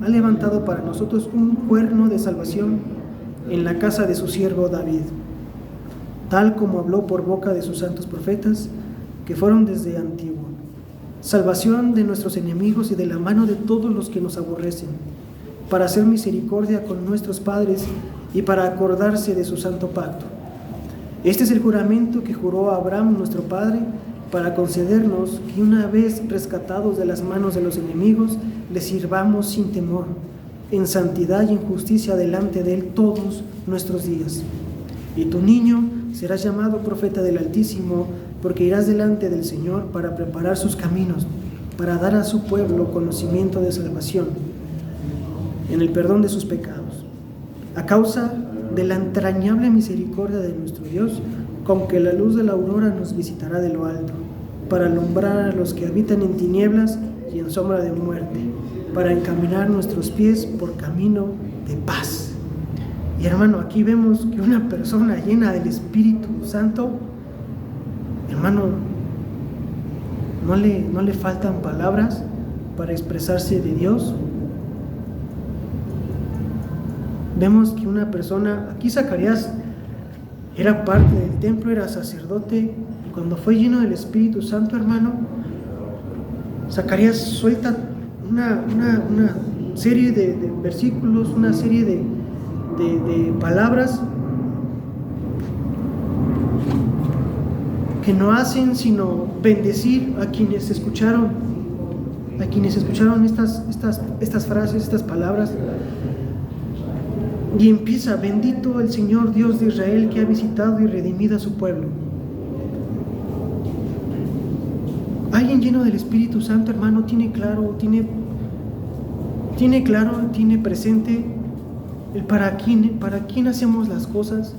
ha levantado para nosotros un cuerno de salvación en la casa de su siervo David, tal como habló por boca de sus santos profetas, que fueron desde antiguo, salvación de nuestros enemigos y de la mano de todos los que nos aborrecen, para hacer misericordia con nuestros padres y para acordarse de su santo pacto. Este es el juramento que juró a Abraham, nuestro padre, para concedernos que una vez rescatados de las manos de los enemigos, le sirvamos sin temor, en santidad y en justicia delante de Él todos nuestros días. Y tu niño será llamado profeta del Altísimo, porque irás delante del Señor para preparar sus caminos, para dar a su pueblo conocimiento de salvación, en el perdón de sus pecados, a causa de la entrañable misericordia de nuestro Dios, con que la luz de la aurora nos visitará de lo alto, para alumbrar a los que habitan en tinieblas y en sombra de muerte, para encaminar nuestros pies por camino de paz. Y hermano, aquí vemos que una persona llena del Espíritu Santo, hermano, no le faltan palabras para expresarse de Dios. Vemos que una persona, aquí Zacarías era parte del templo, era sacerdote, y cuando fue lleno del Espíritu Santo, hermano, Zacarías suelta una serie de versículos, una serie de palabras que no hacen sino bendecir a quienes escucharon estas frases, estas palabras. Y empieza: bendito el Señor Dios de Israel, que ha visitado y redimido a su pueblo. Alguien lleno del Espíritu Santo, hermano, tiene presente el para quién hacemos las cosas,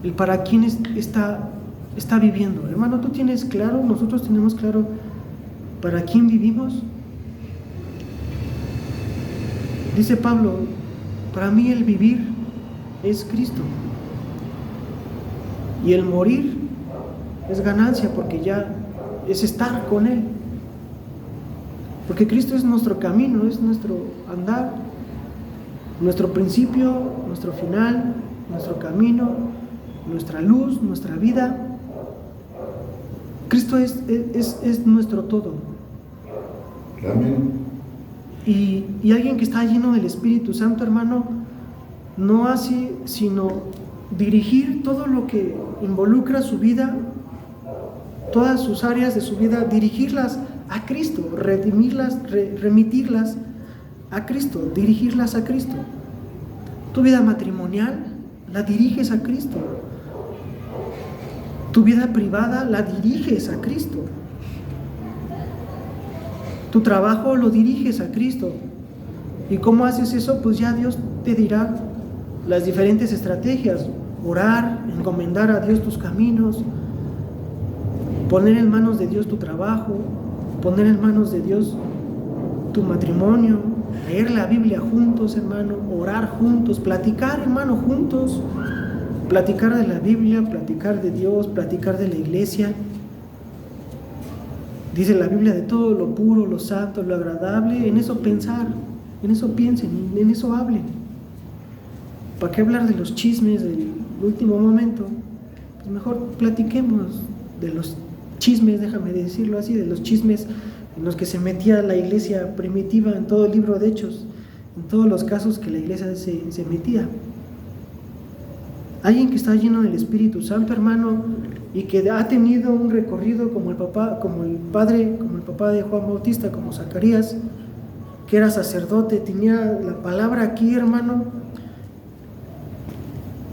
el para quién está viviendo. Hermano, tú tienes claro, nosotros tenemos claro para quién vivimos. Dice Pablo: para mí el vivir es Cristo y el morir es ganancia, porque ya es estar con Él. Porque Cristo es nuestro camino, es nuestro andar, nuestro principio, nuestro final, nuestro camino, nuestra luz, nuestra vida. Cristo es nuestro todo. Amén. Y alguien que está lleno del Espíritu Santo, hermano, no hace sino dirigir todo lo que involucra su vida, todas sus áreas de su vida, dirigirlas a Cristo, remitirlas a Cristo, dirigirlas a Cristo. Tu vida matrimonial la diriges a Cristo. Tu vida privada la diriges a Cristo. Tu trabajo lo diriges a Cristo. ¿Y cómo haces eso? Pues ya Dios te dirá las diferentes estrategias: orar, encomendar a Dios tus caminos, poner en manos de Dios tu trabajo, poner en manos de Dios tu matrimonio, leer la Biblia juntos, hermano, orar juntos, platicar, hermano, juntos, platicar de la Biblia, platicar de Dios, platicar de la iglesia. Dice la Biblia: de todo lo puro, lo santo, lo agradable, en eso pensar, en eso piensen, en eso hablen. ¿Para qué hablar de los chismes del último momento? Pues mejor platiquemos de los chismes, déjame decirlo así, de los chismes en los que se metía la iglesia primitiva en todo el libro de Hechos, en todos los casos que la iglesia se metía. Alguien que está lleno del Espíritu Santo, hermano, y que ha tenido un recorrido como el papá de Juan Bautista, como Zacarías, que era sacerdote, tenía la palabra aquí, hermano,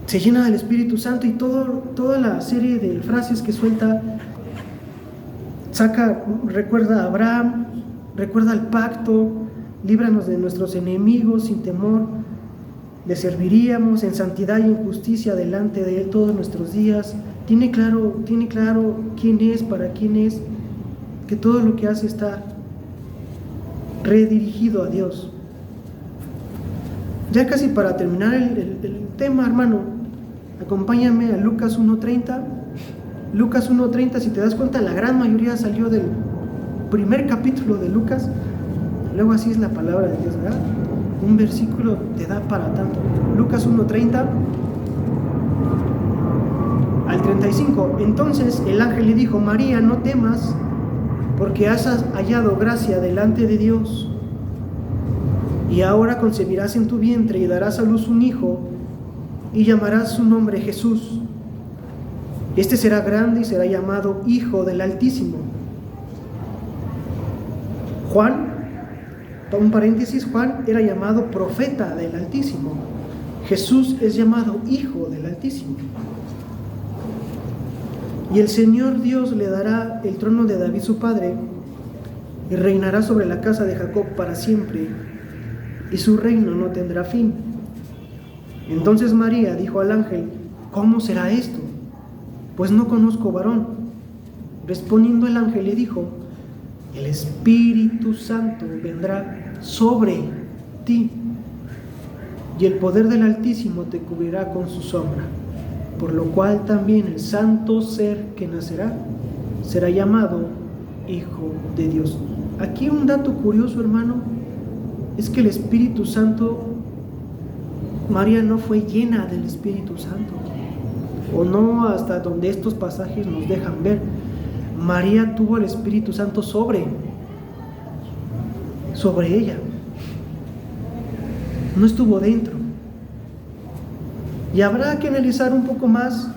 se llena del Espíritu Santo, y toda la serie de frases que suelta, recuerda a Abraham, recuerda el pacto: líbranos de nuestros enemigos, sin temor le serviríamos en santidad y en justicia delante de Él todos nuestros días. Tiene claro quién es, para quién es, que todo lo que hace está redirigido a Dios. Ya casi para terminar el tema, hermano, acompáñame a Lucas 1:30. Lucas 1:30, si te das cuenta, la gran mayoría salió del primer capítulo de Lucas. Luego así es la palabra de Dios, ¿verdad? Un versículo te da para tanto. Lucas 1:30 al 35. Entonces el ángel le dijo: María, no temas, porque has hallado gracia delante de Dios. Y ahora concebirás en tu vientre y darás a luz un hijo, y llamarás su nombre Jesús. Este será grande y será llamado Hijo del Altísimo. Juan, un paréntesis, Juan era llamado profeta del Altísimo. Jesús es llamado Hijo del Altísimo. Y el Señor Dios le dará el trono de David su padre, y reinará sobre la casa de Jacob para siempre, y su reino no tendrá fin. Entonces María dijo al ángel: ¿cómo será esto? Pues no conozco varón. Respondiendo el ángel le dijo: el Espíritu Santo vendrá sobre ti, y el poder del Altísimo te cubrirá con su sombra, por lo cual también el santo ser que nacerá será llamado Hijo de Dios. Aquí un dato curioso, hermano, es que el Espíritu Santo, María no fue llena del Espíritu Santo, o no hasta donde estos pasajes nos dejan ver. María tuvo el Espíritu Santo sobre ella, no estuvo dentro. Y habrá que analizar un poco más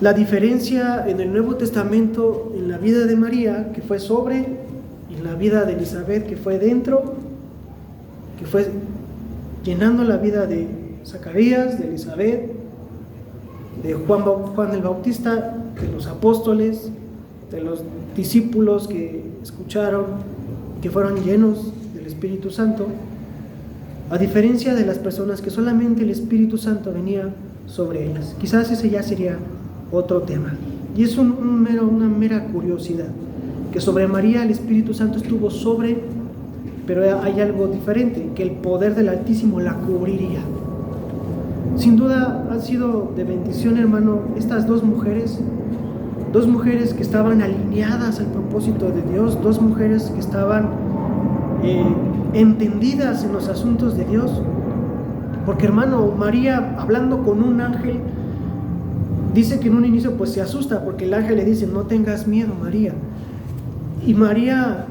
la diferencia en el Nuevo Testamento en la vida de María, que fue sobre, y en la vida de Elizabeth, que fue dentro, que fue llenando la vida de Zacarías, de Elizabeth, de Juan el Bautista, de los apóstoles, de los discípulos que escucharon, que fueron llenos del Espíritu Santo, a diferencia de las personas que solamente el Espíritu Santo venía sobre ellas. Quizás ese ya sería otro tema. Y es una mera curiosidad, que sobre María el Espíritu Santo estuvo sobre, pero hay algo diferente, que el poder del Altísimo la cubriría. Sin duda han sido de bendición, hermano, estas dos mujeres que estaban alineadas al propósito de Dios, dos mujeres que estaban entendidas en los asuntos de Dios. Porque, hermano, María, hablando con un ángel, dice que en un inicio pues se asusta, porque el ángel le dice: no tengas miedo, María. Y María,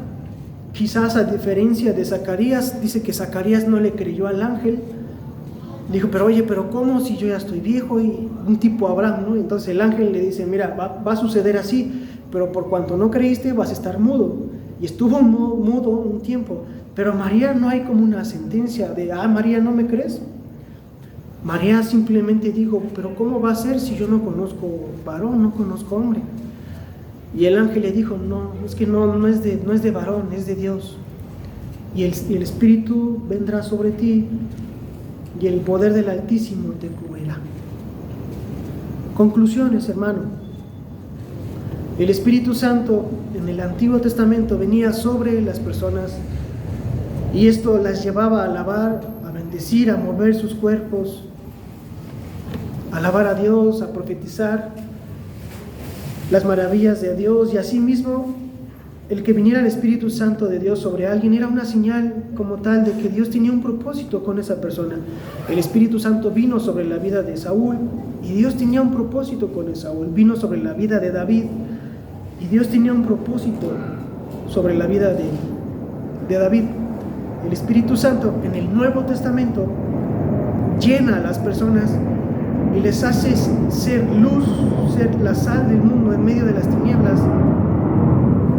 quizás a diferencia de Zacarías, dice que Zacarías no le creyó al ángel. Dijo: pero ¿cómo si yo ya estoy viejo? Y un tipo Abraham, ¿no? Entonces el ángel le dice: mira, va a suceder así, pero por cuanto no creíste vas a estar mudo. Y estuvo mudo un tiempo. Pero María no hay como una sentencia de: María, ¿no me crees? María simplemente dijo: pero ¿cómo va a ser si yo no conozco varón, no conozco hombre? Y el ángel le dijo: no, es que no es de varón, es de Dios. Y el Espíritu vendrá sobre ti, y el poder del Altísimo te cubrirá. Conclusiones, hermano. El Espíritu Santo en el Antiguo Testamento venía sobre las personas, y esto las llevaba a alabar, a bendecir, a mover sus cuerpos, a alabar a Dios, a profetizar las maravillas de Dios. Y asimismo, el que viniera el Espíritu Santo de Dios sobre alguien era una señal como tal de que Dios tenía un propósito con esa persona. El Espíritu Santo vino sobre la vida de Saúl, y Dios tenía un propósito con Saúl. Vino sobre la vida de David, y Dios tenía un propósito sobre la vida de David. El Espíritu Santo en el Nuevo Testamento llena a las personas y les hace ser luz, ser la sal del mundo en medio de las tinieblas.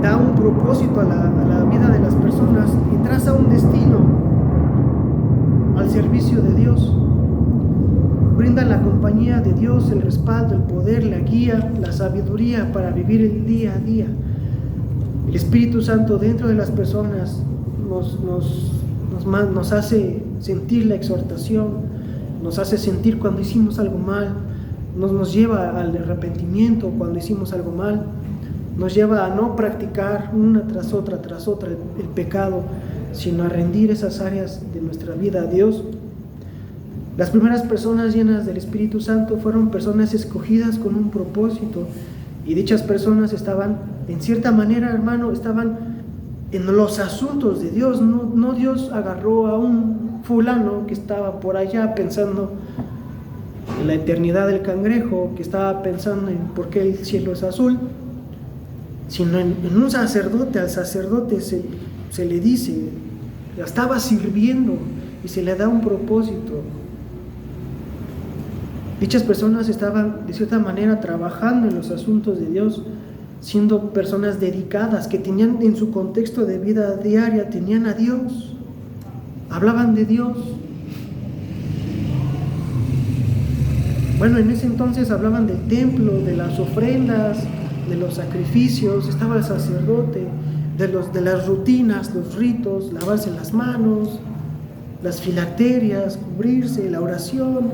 Da un propósito a la vida de las personas y traza un destino al servicio de Dios. Brinda la compañía de Dios, el respaldo, el poder, la guía, la sabiduría para vivir el día a día. El Espíritu Santo dentro de las personas nos hace sentir la exhortación, nos hace sentir cuando hicimos algo mal, nos lleva al arrepentimiento cuando hicimos algo mal, nos lleva a no practicar una tras otra el pecado, sino a rendir esas áreas de nuestra vida a Dios. Las primeras personas llenas del Espíritu Santo fueron personas escogidas con un propósito, y dichas personas estaban, en cierta manera, hermano, estaban en los asuntos de Dios. No Dios agarró a un fulano que estaba por allá pensando en la eternidad del cangrejo, que estaba pensando en por qué el cielo es azul, sino en un sacerdote. Al sacerdote se le dice, la estaba sirviendo y se le da un propósito. Dichas personas estaban de cierta manera trabajando en los asuntos de Dios, siendo personas dedicadas, que tenían en su contexto de vida diaria, tenían a Dios, hablaban de Dios. Bueno, en ese entonces hablaban del templo, de las ofrendas, de los sacrificios, estaba el sacerdote, de las rutinas, los ritos, lavarse las manos, las filacterias, cubrirse, la oración.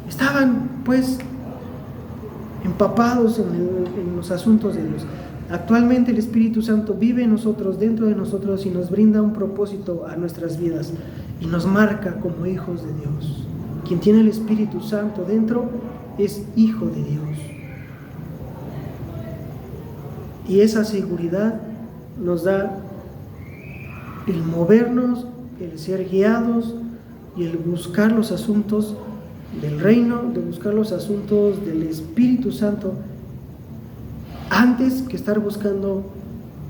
Estaban pues empapados en los asuntos de Dios. Actualmente el Espíritu Santo vive en nosotros, dentro de nosotros, y nos brinda un propósito a nuestras vidas y nos marca como hijos de Dios. Quien tiene el Espíritu Santo dentro es hijo de Dios. Y esa seguridad nos da el movernos, el ser guiados y el buscar los asuntos del reino, de buscar los asuntos del Espíritu Santo, antes que estar buscando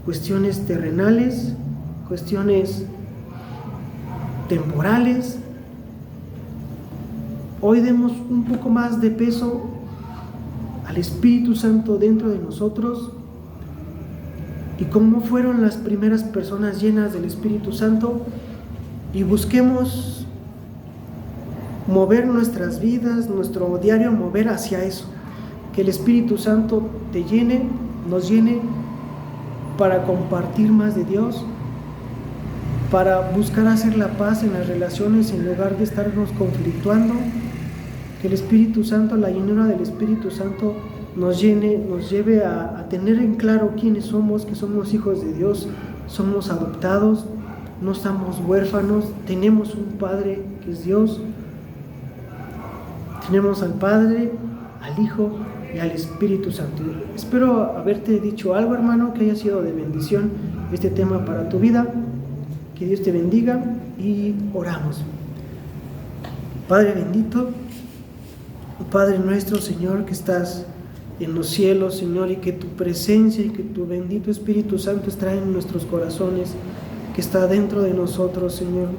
cuestiones terrenales, cuestiones temporales. Hoy demos un poco más de peso al Espíritu Santo dentro de nosotros y cómo fueron las primeras personas llenas del Espíritu Santo, y busquemos mover nuestras vidas, nuestro diario mover hacia eso, que el Espíritu Santo te llene, nos llene para compartir más de Dios, para buscar hacer la paz en las relaciones en lugar de estarnos conflictuando. Que el Espíritu Santo, la llenura del Espíritu Santo nos llene, nos lleve a tener en claro quiénes somos, que somos hijos de Dios, somos adoptados, no estamos huérfanos, tenemos un Padre que es Dios, tenemos al Padre, al Hijo y al Espíritu Santo. Espero haberte dicho algo, hermano, que haya sido de bendición este tema para tu vida. Que Dios te bendiga y oramos. Padre bendito, Padre nuestro, Señor, que estás en los cielos, Señor, y que tu presencia y que tu bendito Espíritu Santo está en nuestros corazones, que está dentro de nosotros, Señor.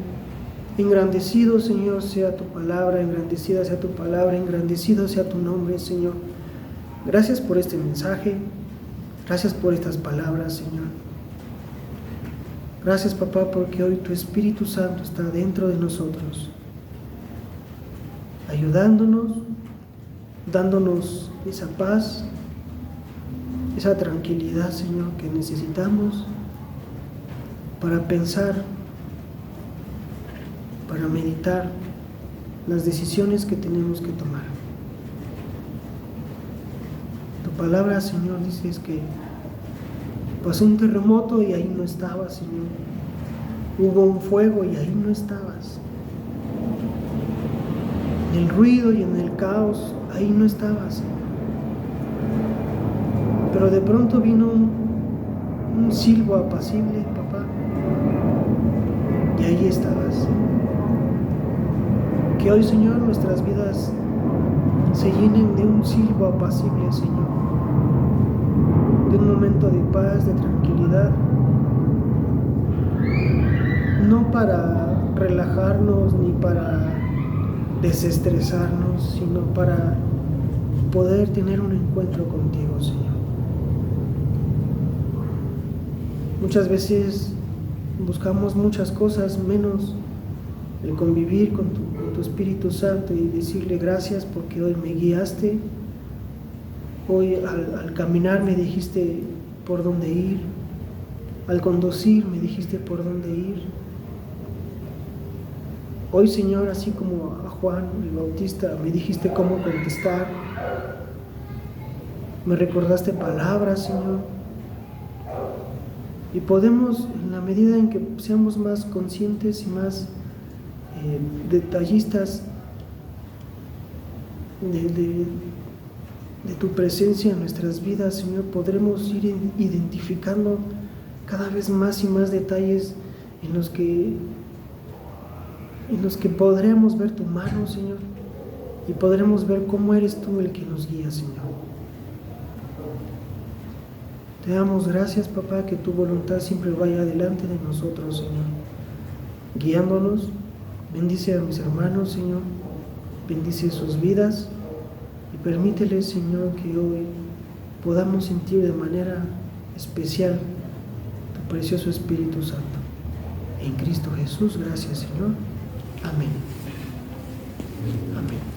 Engrandecido, Señor, sea tu palabra, engrandecida sea tu palabra, engrandecido sea tu nombre, Señor. Gracias por este mensaje, gracias por estas palabras, Señor. Gracias, papá, porque hoy tu Espíritu Santo está dentro de nosotros, ayudándonos, dándonos esa paz, esa tranquilidad, Señor, que necesitamos para pensar, para meditar las decisiones que tenemos que tomar. Tu palabra, Señor, dices que pasó un terremoto y ahí no estabas, Señor. Hubo un fuego y ahí no estabas. En el ruido y en el caos, ahí no estabas. Pero de pronto vino un silbo apacible, papá, y ahí estabas. Que hoy, Señor, nuestras vidas se llenen de un silbo apacible, Señor, de un momento de paz, de tranquilidad, no para relajarnos ni para desestresarnos, sino para poder tener un encuentro contigo, Señor. Muchas veces buscamos muchas cosas menos el convivir con tu Espíritu Santo y decirle gracias porque hoy me guiaste, hoy al caminar me dijiste por dónde ir, al conducir me dijiste por dónde ir. Hoy, Señor, así como a Juan el Bautista me dijiste cómo contestar, me recordaste palabras, Señor, y podemos, en la medida en que seamos más conscientes y más detallistas de tu presencia en nuestras vidas, Señor, podremos ir identificando cada vez más y más detalles en los que podremos ver tu mano, Señor, y podremos ver cómo eres tú el que nos guía, Señor. Te damos gracias, papá, que tu voluntad siempre vaya adelante de nosotros, Señor, guiándonos. Bendice a mis hermanos, Señor, bendice sus vidas y permíteles, Señor, que hoy podamos sentir de manera especial tu precioso Espíritu Santo. En Cristo Jesús, gracias, Señor. Amén. Amén.